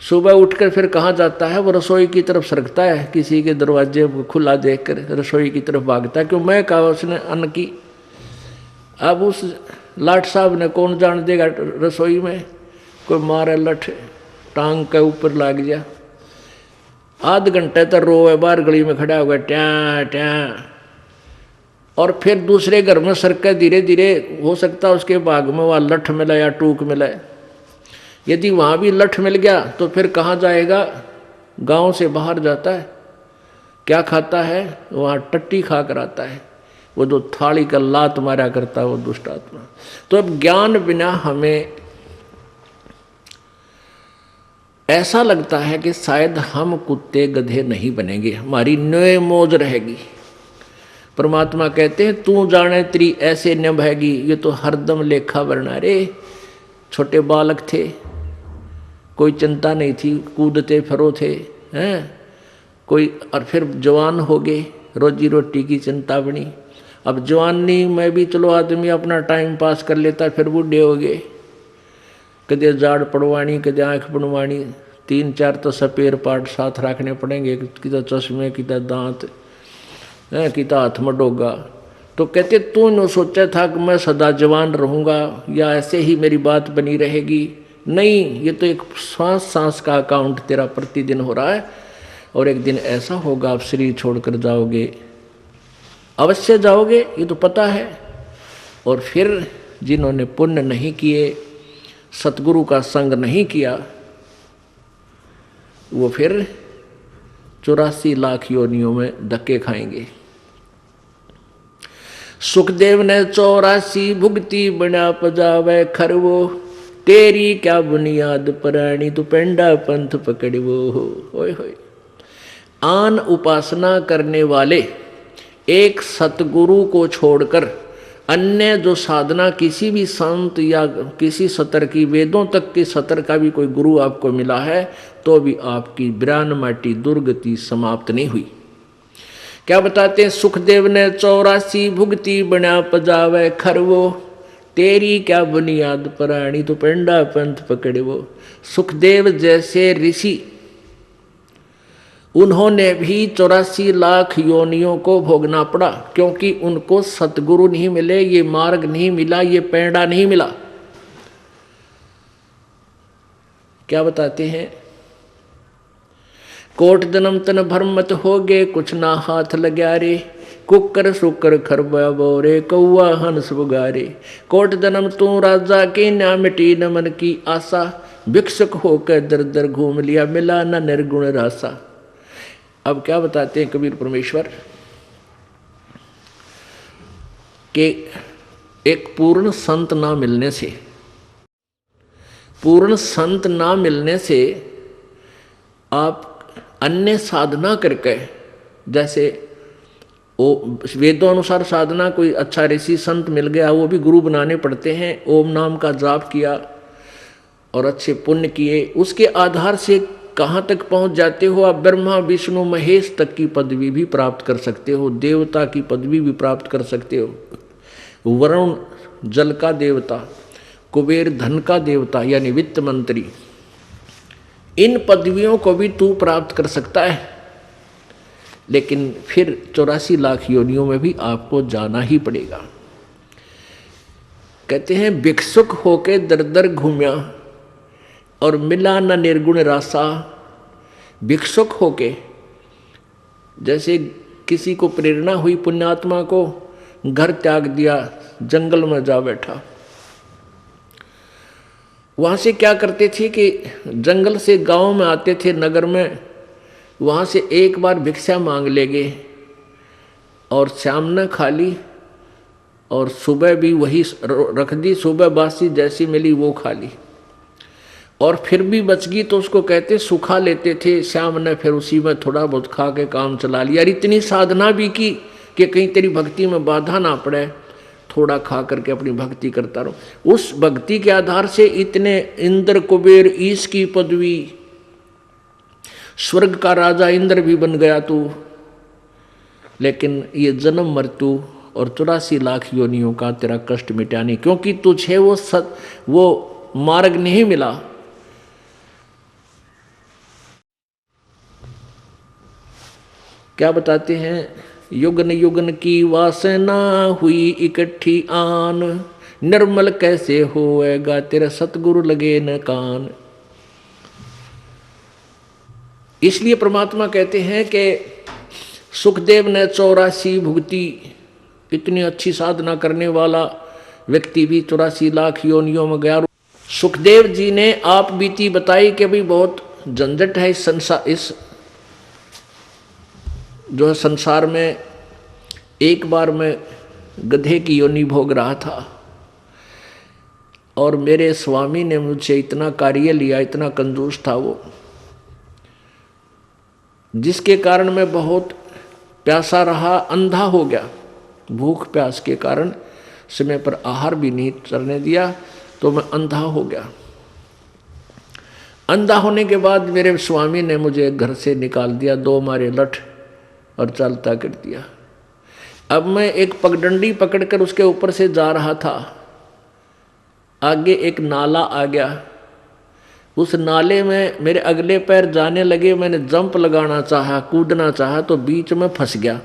सुबह उठकर फिर कहाँ जाता है, वो रसोई की तरफ सरकता है, किसी के दरवाजे को खुला देखकर रसोई की तरफ भागता है, क्यों मैं कहा उसने अन्न की। अब उस लाट साहब ने कौन जान देगा रसोई में, कोई मारे लठ टांग के ऊपर लाग गया। आध घंटे तक रोए, बाहर गली में खड़ा हो गया, ट्या ट्या। और फिर दूसरे घर में सरके धीरे धीरे, हो सकता है उसके बाग में वह लठ मिला या टूक मिला। यदि वहाँ भी लठ मिल गया तो फिर कहाँ जाएगा, गांव से बाहर जाता है। क्या खाता है, वहाँ टट्टी खा कर आता है, वो जो थाली का लात मारा करता है वो दुष्ट आत्मा। तो अब ज्ञान बिना हमें ऐसा लगता है कि शायद हम कुत्ते गधे नहीं बनेंगे, हमारी न्याय मौज रहेगी। परमात्मा कहते हैं तू जाने तेरी ऐसे न बहेगी, ये तो हरदम लेखा वरना रे। छोटे बालक थे, कोई चिंता नहीं थी, कूदते फिरो थे, हैं कोई, और फिर जवान हो गए, रोजी रोटी की चिंता बनी। अब जवानी में भी चलो आदमी अपना टाइम पास कर लेता, फिर बूढ़े हो गए, कदे जाड़ पड़वानी, कदे आँख बनवानी, 3-4 तो सपेर पार्ट साथ रखने पड़ेंगे, किता चश्मे, किता दांत, किता हाथ में डोगा। तो कहते तू न सोचा था कि मैं सदा जवान रहूँगा या ऐसे ही मेरी बात बनी रहेगी। नहीं, ये तो एक सांस सांस का अकाउंट तेरा प्रतिदिन हो रहा है, और एक दिन ऐसा होगा आप शरीर छोड़कर जाओगे, अवश्य जाओगे, ये तो पता है। और फिर जिन्होंने पुण्य नहीं किए, सतगुरु का संग नहीं किया, वो फिर 84 लाख योनियों में धक्के खाएंगे। सुखदेव ने 84 भुगती बना पजावे खरवो, तेरी क्या बुनियाद पराणी तू पेंडा पंथ पकड़वो। होय होय। आन उपासना करने वाले एक सतगुरु को छोड़कर अन्य जो साधना किसी भी संत या किसी सतर की, वेदों तक के सतर का भी कोई गुरु आपको मिला है, तो भी आपकी ब्राह्मटी दुर्गति समाप्त नहीं हुई। क्या बताते हैं, सुखदेव ने 84 भुगती बना पजावे खरवो, तेरी क्या बुनियाद पराणी तो पेंडा पंथ पकड़वो। सुखदेव जैसे ऋषि, उन्होंने भी 84 लाख योनियों को भोगना पड़ा, क्योंकि उनको सतगुरु नहीं मिले, ये मार्ग नहीं मिला, ये पेंडा नहीं मिला। क्या बताते हैं, कोट जन्म तन भरमत हो गए, कुछ ना हाथ लग्या रे, कुकर सुकर खरबा बोरे, कौआ हंस बुगारे। कोट जन्म तू राजा की, ना मिटी न मन की आशा, भिक्षुक होकर दर दर घूम लिया, मिला न निर्गुण रासा। अब क्या बताते हैं कबीर परमेश्वर कि एक पूर्ण संत ना मिलने से, पूर्ण संत ना मिलने से आप अन्य साधना करके, जैसे वो वेदों अनुसार साधना, कोई अच्छा ऋषि संत मिल गया, वो भी गुरु बनाने पड़ते हैं, ओम नाम का जाप किया और अच्छे पुण्य किए, उसके आधार से कहाँ तक पहुँच जाते हो आप, ब्रह्मा विष्णु महेश तक की पदवी भी प्राप्त कर सकते हो, देवता की पदवी भी प्राप्त कर सकते हो। वरुण जल का देवता, कुबेर धन का देवता यानी वित्त मंत्री, इन पदवियों को भी तू प्राप्त कर सकता है। लेकिन फिर 84 लाख योनियों में भी आपको जाना ही पड़ेगा। कहते हैं भिक्षुक होके दर दर घूमिया और मिला न निर्गुण रासा। भिक्षुक होके, जैसे किसी को प्रेरणा हुई पुण्यात्मा को, घर त्याग दिया, जंगल में जा बैठा। वहाँ से क्या करते थे कि जंगल से गांव में आते थे, नगर में, वहाँ से एक बार भिक्षा मांग लेंगे और शाम न खा ली और सुबह भी वही रख दी, सुबह बासी जैसी मिली वो खा ली, और फिर भी बच गई तो उसको कहते सुखा लेते थे। शाम ने फिर उसी में थोड़ा बहुत खा के काम चला लिया। और इतनी साधना भी की कि कहीं तेरी भक्ति में बाधा ना पड़े, थोड़ा खा करके अपनी भक्ति करता रहो। उस भक्ति के आधार से इतने इंद्र कुबेर ईश की पदवी स्वर्ग का राजा इंद्र भी बन गया तू, लेकिन ये जन्म मृत्यु और 84 लाख योनियों का तेरा कष्ट मिटा नहीं, क्योंकि तुझे वो मार्ग नहीं मिला। क्या बताते हैं, युगन युगन की वासना हुई इकट्ठी आन, निर्मल कैसे होएगा तेरा सतगुरु लगे न कान। इसलिए परमात्मा कहते हैं कि सुखदेव ने 84 भुगती, इतनी अच्छी साधना करने वाला व्यक्ति भी 84 लाख योनियों में गया। सुखदेव जी ने आप बीती बताई कि भाई बहुत झंझट है इस संसार, इस जो है संसार में। एक बार मैं गधे की योनि भोग रहा था और मेरे स्वामी ने मुझसे इतना कार्य लिया, इतना कंजूस था वो, जिसके कारण मैं बहुत प्यासा रहा, अंधा हो गया। भूख प्यास के कारण समय पर आहार भी नहीं चलने दिया, तो मैं अंधा हो गया। अंधा होने के बाद मेरे स्वामी ने मुझे घर से निकाल दिया, 2 मारे लठ और चलता कर दिया। अब मैं एक पगडंडी पकड़कर उसके ऊपर से जा रहा था, आगे एक नाला आ गया, उस नाले में मेरे अगले पैर जाने लगे। मैंने जंप लगाना चाहा, कूदना चाहा, तो बीच में फंस गया।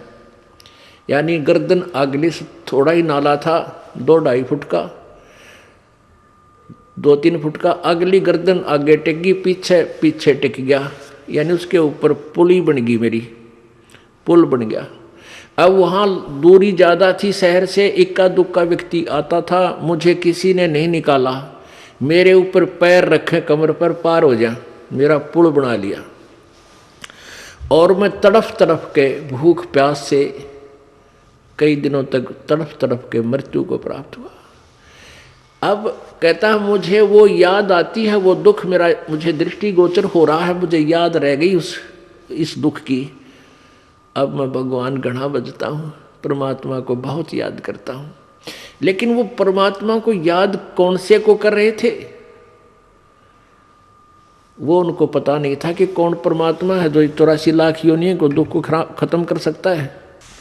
यानी गर्दन अगले से थोड़ा ही नाला था, 2-2.5 फुट का, 2-3 फुट का, अगली गर्दन आगे टिक गई, पीछे टिक गया। यानी उसके ऊपर पुली बन गई, मेरी पुल बन गया। अब वहाँ दूरी ज़्यादा थी शहर से, इक्का दुक्का व्यक्ति आता था, मुझे किसी ने नहीं निकाला। मेरे ऊपर पैर रखे कमर पर, पार हो जा, मेरा पुल बना लिया। और मैं तड़फ तड़फ के भूख प्यास से कई दिनों तक तड़फ तड़फ के मृत्यु को प्राप्त हुआ। अब कहता मुझे वो याद आती है, वो दुख मेरा, मुझे दृष्टिगोचर हो रहा है, मुझे याद रह गई इस दुख की। अब मैं भगवान गणा बजता हूँ, परमात्मा को बहुत याद करता हूँ। लेकिन वो परमात्मा को याद कौन से को कर रहे थे, वो उनको पता नहीं था कि कौन परमात्मा है जो 84 लाख योनियों को दुख को खत्म कर सकता है।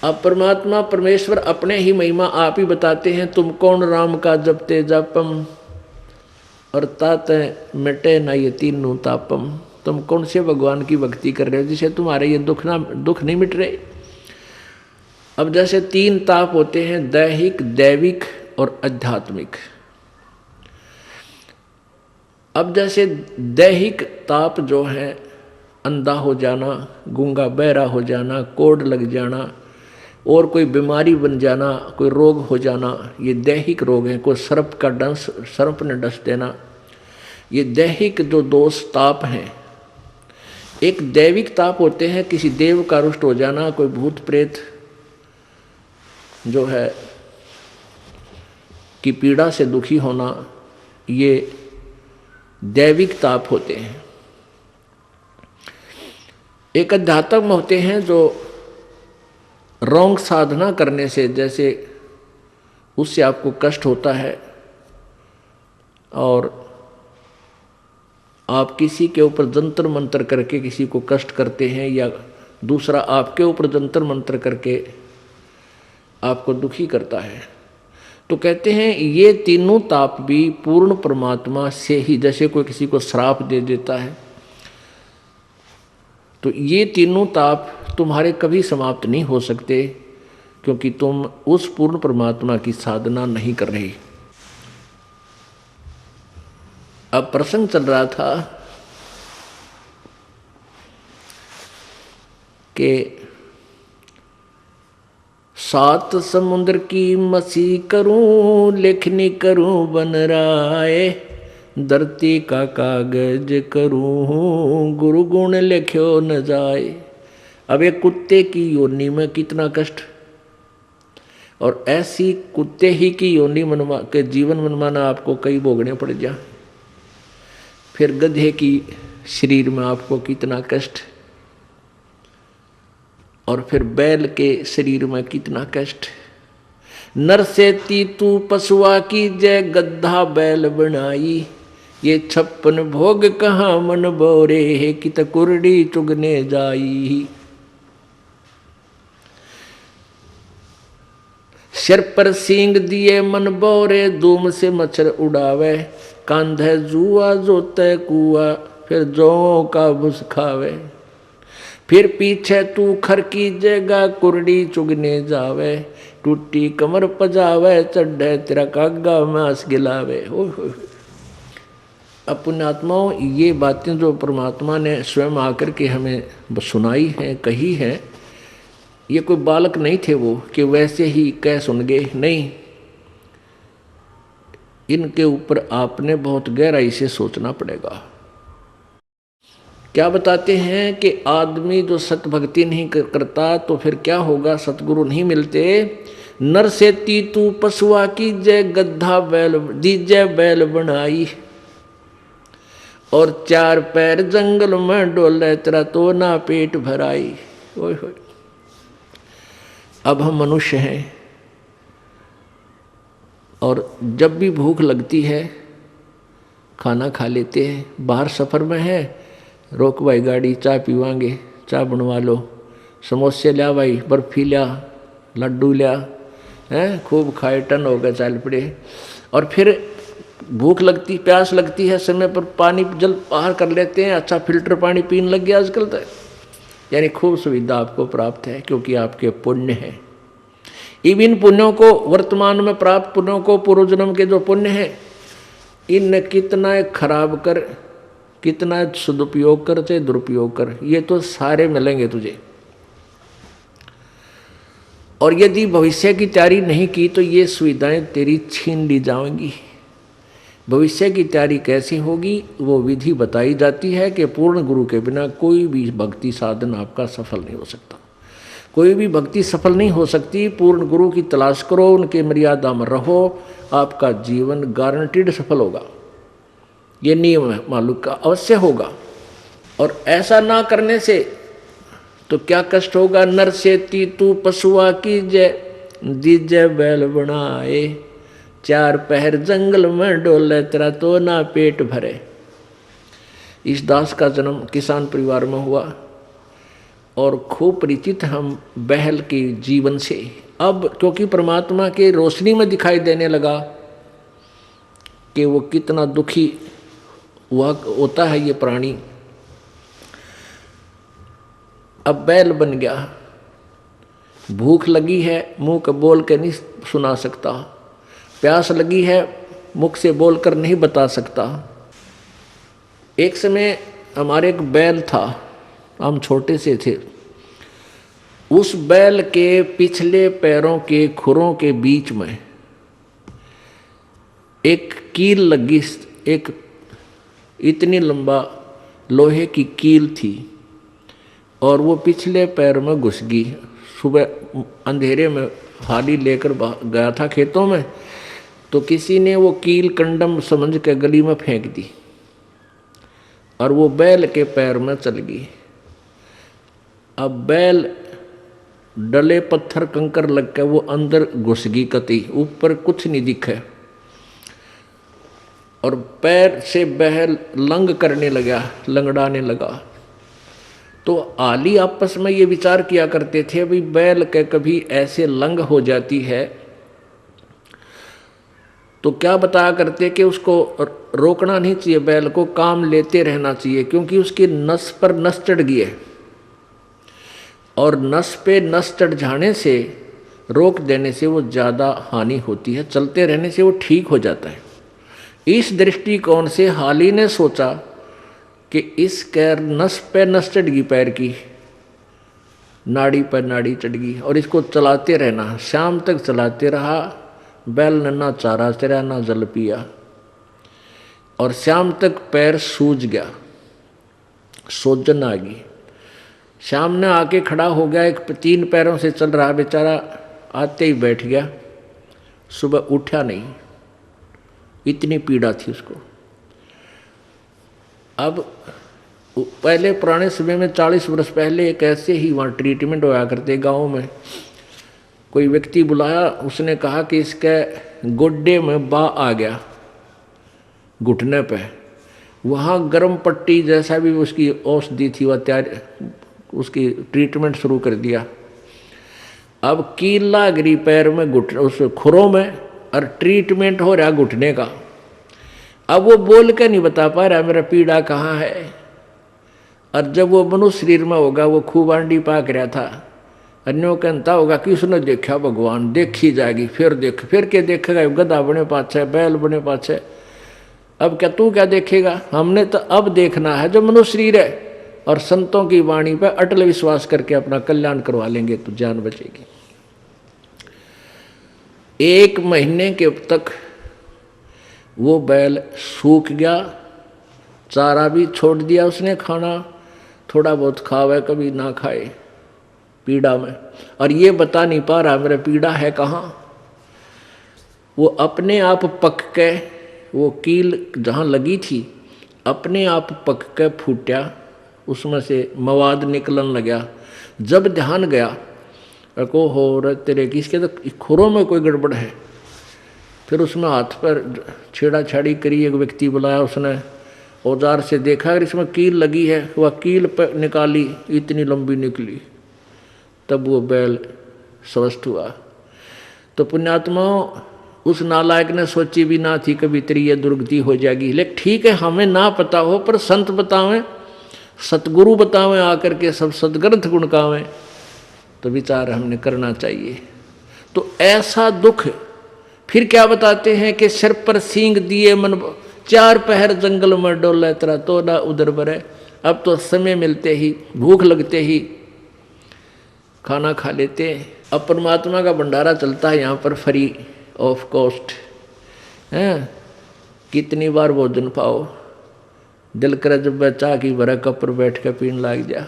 अब परमात्मा परमेश्वर अपने ही महिमा आप ही बताते हैं, तुम कौन राम का जपते जापम और ताते मिटे ना ये तीनों तापम। तुम कौन से भगवान की भक्ति कर रहे हो जिसे तुम्हारे ये दुख नहीं मिट रहे। अब जैसे 3 ताप होते हैं, दैहिक, दैविक और आध्यात्मिक। अब जैसे दैहिक ताप जो है, अंधा हो जाना, गूंगा बहरा हो जाना, कोढ़ लग जाना और कोई बीमारी बन जाना, कोई रोग हो जाना, ये दैहिक रोग हैं। कोई सर्प ने डस देना, ये दैहिक जो दोष ताप हैं। एक दैविक ताप होते हैं, किसी देव का रुष्ट हो जाना, कोई भूत प्रेत जो है की पीड़ा से दुखी होना, ये दैविक ताप होते हैं। एक अध्यात्म होते हैं जो रॉन्ग साधना करने से, जैसे उससे आपको कष्ट होता है और आप किसी के ऊपर जंतर मंतर करके किसी को कष्ट करते हैं, या दूसरा आपके ऊपर जंतर मंतर करके आपको दुखी करता है। तो कहते हैं ये तीनों ताप भी पूर्ण परमात्मा से ही, जैसे कोई किसी को श्राप दे देता है, तो ये तीनों ताप तुम्हारे कभी समाप्त नहीं हो सकते, क्योंकि तुम उस पूर्ण परमात्मा की साधना नहीं कर रही। अब प्रसंग चल रहा था कि 7 समुद्र की मसी करूं, लेखनी करूं बन राय, धरती का कागज करूं, गुरु गुण लिख्यो न जाए। अब एक कुत्ते की योनि में कितना कष्ट, और ऐसी कुत्ते ही की योनि के जीवन मनमाना आपको कई भोगने पड़ जा। फिर गधे की शरीर में आपको कितना कष्ट, और फिर बैल के शरीर में कितना कष्ट। नर से तू पशुआ की जय, गद्धा बैल बनाई, ये 56 भोग कहाँ मन बोरे है, कित कुरडी चुगने जाई। सिर पर सींग दिए मन बोरे, धूम से मच्छर उड़ावे, कांधे जुआ जोते कुआ, फिर जो का भुस खावे। फिर पीछे तू खर की जगह, कुरडी चुगने जावे, टूटी कमर पजावे, चढ़े तेरा कागा मांस गिलावे। अपने आत्माओं, ये बातें जो परमात्मा ने स्वयं आकर के हमें सुनाई हैं, कही हैं, ये कोई बालक नहीं थे वो कि वैसे ही कह सुन गए, नहीं। इनके ऊपर आपने बहुत गहराई से सोचना पड़ेगा। क्या बताते हैं कि आदमी जो सतभक्ति नहीं करता तो फिर क्या होगा, सतगुरु नहीं मिलते। नर से तू पशुआ की जय, गद्धा बैल दीजय बैल बनाई, और 4 पैर जंगल में डोले, तेरा तो ना पेट भराई। ओए होए, अब हम मनुष्य हैं और जब भी भूख लगती है खाना खा लेते हैं। बाहर सफ़र में है, रोक भाई गाड़ी, चाय पीवांगे, चाय बनवा लो, समोसे लिया भाई, बर्फी लिया, लड्डू लिया, हैं खूब खाए, टन हो गए, चल पड़े। और फिर भूख लगती, प्यास लगती है, समय पर पानी जल बाहर कर लेते हैं, अच्छा फिल्टर पानी पीने लग गया आजकल तो। यानी खूब सुविधा आपको प्राप्त है क्योंकि आपके पुण्य हैं। इन पुण्यों को, वर्तमान में प्राप्त पुण्यों को, पूर्व जन्म के जो पुण्य हैं, इन कितना खराब कर, कितना सदुपयोग कर चाहे दुरुपयोग कर, ये तो सारे मिलेंगे तुझे। और यदि भविष्य की तैयारी नहीं की तो ये सुविधाएं तेरी छीन ली जाएंगी। भविष्य की तैयारी कैसे होगी, वो विधि बताई जाती है कि पूर्ण गुरु के बिना कोई भी भक्ति साधन आपका सफल नहीं हो सकता। कोई भी भक्ति सफल नहीं हो सकती। पूर्ण गुरु की तलाश करो, उनके मर्यादा में रहो, आपका जीवन गारंटीड सफल होगा। ये नियम है, मालूम का अवश्य होगा। और ऐसा ना करने से तो क्या कष्ट होगा। नर से तू पशुआ की जय, दीजय बैल बनाए, 4 पहर जंगल में डोले, तेरा तो ना पेट भरे। इस दास का जन्म किसान परिवार में हुआ और खूब परिचित हम बहल के जीवन से। अब क्योंकि परमात्मा के रोशनी में दिखाई देने लगा कि वो कितना दुखी हुआ होता है ये प्राणी। अब बैल बन गया, भूख लगी है, मुंह का बोल के नहीं सुना सकता, प्यास लगी है, मुख से बोलकर नहीं बता सकता। एक समय हमारे एक बैल था, हम छोटे से थे। उस बैल के पिछले पैरों के खुरों के बीच में एक कील लगी, एक इतनी लंबा लोहे की कील थी और वो पिछले पैर में घुस गई। सुबह अंधेरे में हाली लेकर गया था खेतों में, तो किसी ने वो कील कंडम समझ के गली में फेंक दी और वो बैल के पैर में चल गई। अब बैल डले पत्थर कंकर लग के वो अंदर घुस गई, कती ऊपर कुछ नहीं दिखे और पैर से बैल लंग करने लगा, लंगड़ाने लगा। तो आली आपस में ये विचार किया करते थे, भाई बैल के कभी ऐसे लंग हो जाती है तो क्या बताया करते कि उसको रोकना नहीं चाहिए, बैल को काम लेते रहना चाहिए, क्योंकि उसकी नस पर नस चढ़ गई है और नस पे नस चढ़ जाने से, रोक देने से वो ज़्यादा हानि होती है, चलते रहने से वो ठीक हो जाता है। इस दृष्टिकोण से हाली ने सोचा कि इसके नस पे नस चढ़ गई, पैर की नाड़ी पर नाड़ी चढ़ गई और इसको चलाते रहना। शाम तक चलाते रहा, बैल ने ना चारा चरा ना जल पिया और शाम तक पैर सूज गया, सोजन आ गई। शाम ने आके खड़ा हो गया, एक 3 पैरों से चल रहा बेचारा, आते ही बैठ गया, सुबह उठा नहीं, इतनी पीड़ा थी उसको। अब पहले पुराने समय में 40 वर्ष पहले एक ऐसे ही वहाँ ट्रीटमेंट होया करते गाँव में। कोई व्यक्ति बुलाया, उसने कहा कि इसके गोड्डे में बा आ गया, घुटने पे, वहाँ गर्म पट्टी जैसा भी उसकी औषधि थी वह तैयार, उसकी ट्रीटमेंट शुरू कर दिया। अब कील लाग रही पैर में, घुट उस खुरों में, और ट्रीटमेंट हो रहा घुटने का। अब वो बोल के नहीं बता पा रहा मेरा पीड़ा कहाँ है। और जब वो मनुष्य शरीर में होगा वो खूब आंडी पाक रहा था, अन्यों कहता होगा कि उसने देखा भगवान, देखी जाएगी, फिर देख, फिर के देखेगा, गधा बने पाछे, बैल बने पाछे। अब क्या तू क्या देखेगा, हमने तो अब देखना है जो मनुष्य शरीर है, और संतों की वाणी पर अटल विश्वास करके अपना कल्याण करवा लेंगे तो जान बचेगी। 1 महीने के तक वो बैल सूख गया, चारा भी छोड़ दिया उसने, खाना थोड़ा बहुत खावे कभी ना खाए पीड़ा में, और ये बता नहीं पा रहा मेरा पीड़ा है कहाँ। वो अपने आप पक के, वो कील जहाँ लगी थी अपने आप पक के फूटा, उसमें से मवाद निकलन लगा। जब ध्यान गया को हो रहा तेरे की, इसके तो खुरों में कोई गड़बड़ है। फिर उसमें हाथ पर छेड़ा छाड़ी करी, एक व्यक्ति बुलाया, उसने औजार से देखा अगर इसमें कील लगी है, वह कील पर निकाली, इतनी लंबी निकली, तब वो बैल स्वस्थ हुआ। तो पुण्यात्मा उस नालायक ने सोची भी ना थी कभी तेरी ये दुर्गति हो जाएगी। लेकिन ठीक है, हमें ना पता हो पर संत बतावें, सतगुरु बतावें आकर के, सब सदग्रंथ गुणकावें, तो विचार हमने करना चाहिए। तो ऐसा दुख फिर क्या बताते हैं कि सिर पर सींग दिए मन, 4 पहर जंगल में डोले तेरा तो ना उधर बरे। अब तो समय मिलते ही, भूख लगते ही खाना खा लेते हैं। अब परमात्मा का भंडारा चलता है यहाँ पर फ्री ऑफ कॉस्ट है। कितनी बार भोजन पाओ, दिल करे जब बच्चा की भरा कप पर बैठ कर पीने लग जा।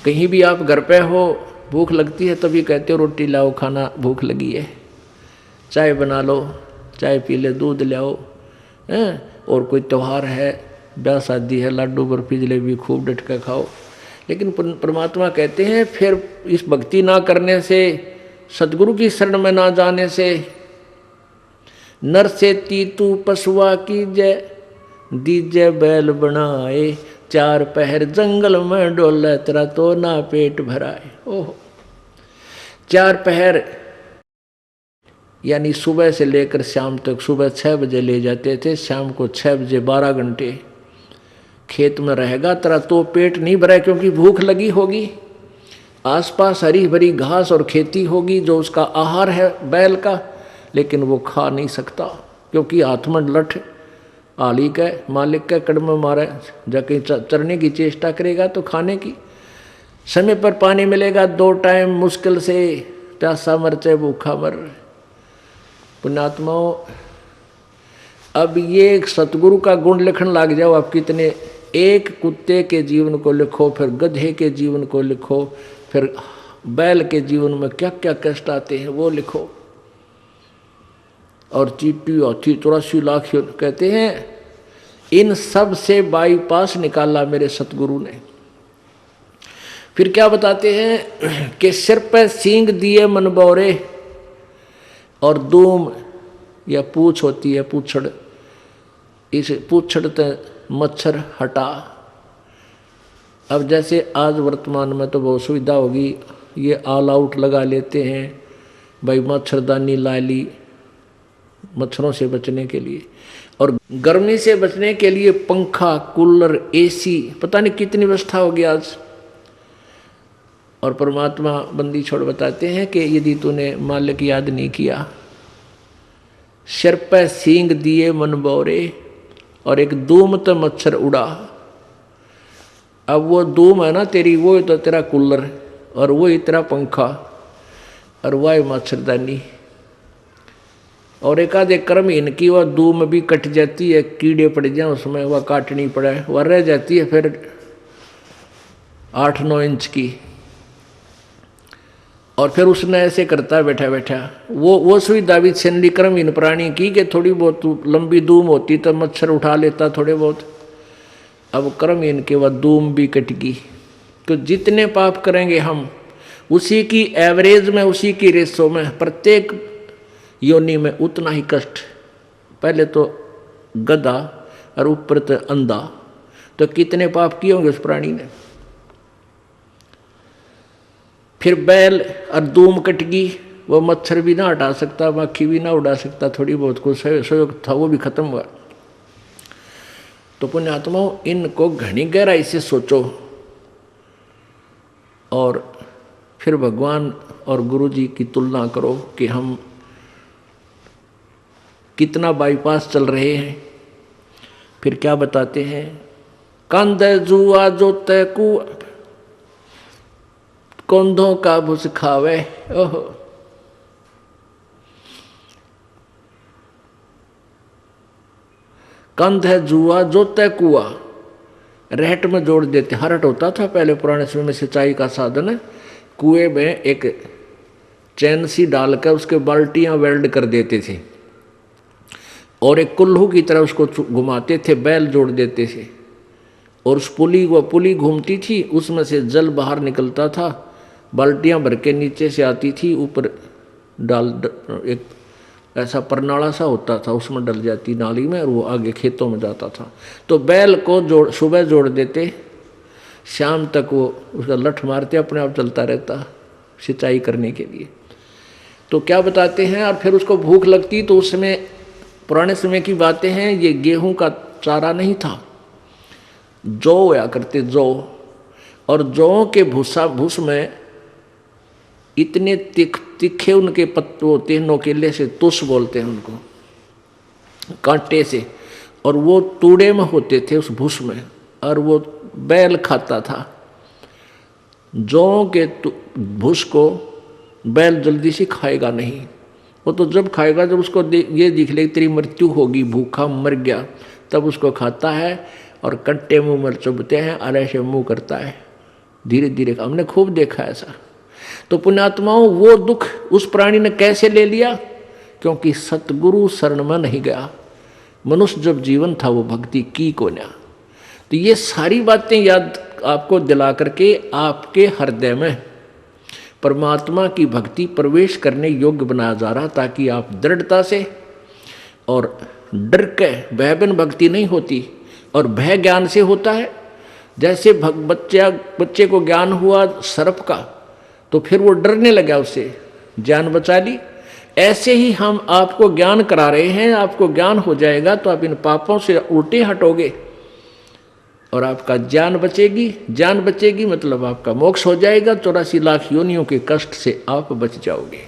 कहीं भी आप घर पे हो, भूख लगती है तभी कहते हो रोटी लाओ, खाना भूख लगी है, चाय बना लो, चाय पी ले, दूध लाओ हैं। और कोई त्यौहार है, ब्याह शादी है, लाडू बर्फी जलेबी खूब डट कर खाओ। लेकिन परमात्मा कहते हैं फिर इस भक्ति ना करने से, सदगुरु की शरण में ना जाने से, नर से तीतू पशुआ की जय, दीजे बैल बनाए, 4 पहर जंगल में डोले तेरा तो ना पेट भराए। ओह, 4 पहर यानी सुबह से लेकर शाम तक, सुबह 6 बजे ले जाते थे, शाम को 6 बजे 12 घंटे खेत में रहेगा, तेरा तो पेट नहीं भरा, क्योंकि भूख लगी होगी। आसपास हरी भरी घास और खेती होगी जो उसका आहार है बैल का, लेकिन वो खा नहीं सकता क्योंकि हाथ में लठ आली के मालिक के कड़ में मारे, जाके चरने की चेष्टा करेगा तो खाने की। समय पर पानी मिलेगा 2 टाइम मुश्किल से, प्यासा मर चाहे भूखा मर। पुण्यात्माओं, अब ये एक सतगुरु का गुण लिखण लग जाओ आप कितने। एक कुत्ते के जीवन को लिखो, फिर गधे के जीवन को लिखो, फिर बैल के जीवन में क्या क्या कष्ट आते हैं वो लिखो। और चीटी हाथी 84 लाख कहते हैं, इन सब से बाईपास निकाला मेरे सतगुरु ने। फिर क्या बताते हैं कि सिर पर सींग दिए मनबौरे, और दूम या पूछ होती है, पूछड़, इस पूछड़ ते मच्छर हटा। अब जैसे आज वर्तमान में तो बहुत सुविधा होगी, ये ऑल आउट लगा लेते हैं भाई, मच्छरदानी ला ली मच्छरों से बचने के लिए, और गर्मी से बचने के लिए पंखा, कूलर, एसी, पता नहीं कितनी व्यवस्था होगी आज। और परमात्मा बंदी छोड़ बताते हैं कि यदि तूने मालिक याद नहीं किया, सिर पे सींग दिए मन बौरे, और एक धूम तो मच्छर उड़ा। अब वो धूम है ना तेरी, वो तो तेरा कूलर, और वो ही तेरा पंखा, और वह मच्छरदानी। और एक आधे कर्म इनकी वह धूम भी कट जाती है, कीड़े पड़ जाए उसमें, वह काटनी पड़े, वह रह जाती है फिर 8-9 इंच की। और फिर उसने ऐसे करता बैठा बैठा, वो सुविधा भी छीन क्रमहीन प्राणी की कि थोड़ी बहुत लंबी धूम होती तो मच्छर उठा लेता थोड़े बहुत। अब क्रमहीन के वह धूम भी कट गई। तो जितने पाप करेंगे हम, उसी की एवरेज में, उसी की रेशो में, प्रत्येक योनि में उतना ही कष्ट। पहले तो गधा, और ऊपर तो अंधा, तो कितने पाप किए होंगे उस प्राणी ने। फिर बैल और दूम कटगी, वो मच्छर भी ना हटा सकता, मक्खी भी ना उड़ा सकता, थोड़ी बहुत कुछ सहयोग था वो भी खत्म हुआ। तो पुण्यात्माओं, इनको घनी गहराई से सोचो और फिर भगवान और गुरु जी की तुलना करो कि हम कितना बाईपास चल रहे हैं। फिर क्या बताते हैं, कंध जुआ जो तैकू कौंधों का भुस खावे। ओहो, कंध है जुआ जो तय कुआ, रहट में जोड़ देते। हरट होता था पहले पुराने समय में सिंचाई का साधन है, कुएं में एक चैन सी डालकर उसके बाल्टियां वेल्ड कर देते थे और एक कुल्लू की तरह उसको घुमाते थे, बैल जोड़ देते थे और उस पुली घूमती थी, उसमें से जल बाहर निकलता था, बाल्टियां भर के नीचे से आती थी, ऊपर डाल एक ऐसा परनाला सा होता था, उसमें डल जाती नाली में और वो आगे खेतों में जाता था। तो बैल को सुबह जोड़ देते, शाम तक वो उसका लठ मारते अपने आप चलता रहता सिंचाई करने के लिए। तो क्या बताते हैं, और फिर उसको भूख लगती तो उसमें पुराने समय की बातें हैं, ये गेहूं का चारा नहीं था, जौ होया करते जौ, और जौ के भूस में इतने तिखे उनके पत्ते होते हैं, नोकेले से, तुस बोलते हैं उनको, कांटे से, और वो तूड़े में होते थे उस भूस में, और वो बैल खाता था। जौ के भूस को बैल जल्दी से खाएगा नहीं, वो तो जब खाएगा जब उसको ये दिख ले तेरी मृत्यु होगी, भूखा मर गया, तब उसको खाता है और कट्टे मुँह में चुभते हैं और ऐसे मुँह करता है धीरे धीरे। हमने खूब देखा ऐसा। तो पुण्यात्माओं, वो दुख उस प्राणी ने कैसे ले लिया? क्योंकि सतगुरु शरण में नहीं गया। मनुष्य जब जीवन था वो भक्ति की को ना। तो ये सारी बातें याद आपको दिला करके आपके हृदय में परमात्मा की भक्ति प्रवेश करने योग्य बनाया जा रहा, ताकि आप दृढ़ता से, और डर के भय बिन भक्ति नहीं होती, और भय ज्ञान से होता है। जैसे बच्चे को ज्ञान हुआ सर्प का, तो फिर वो डरने लगा, उससे जान बचा ली। ऐसे ही हम आपको ज्ञान करा रहे हैं, आपको ज्ञान हो जाएगा तो आप इन पापों से उल्टे हटोगे और आपका जान बचेगी। जान बचेगी मतलब आपका मोक्ष हो जाएगा, 84 लाख योनियों के कष्ट से आप बच जाओगे।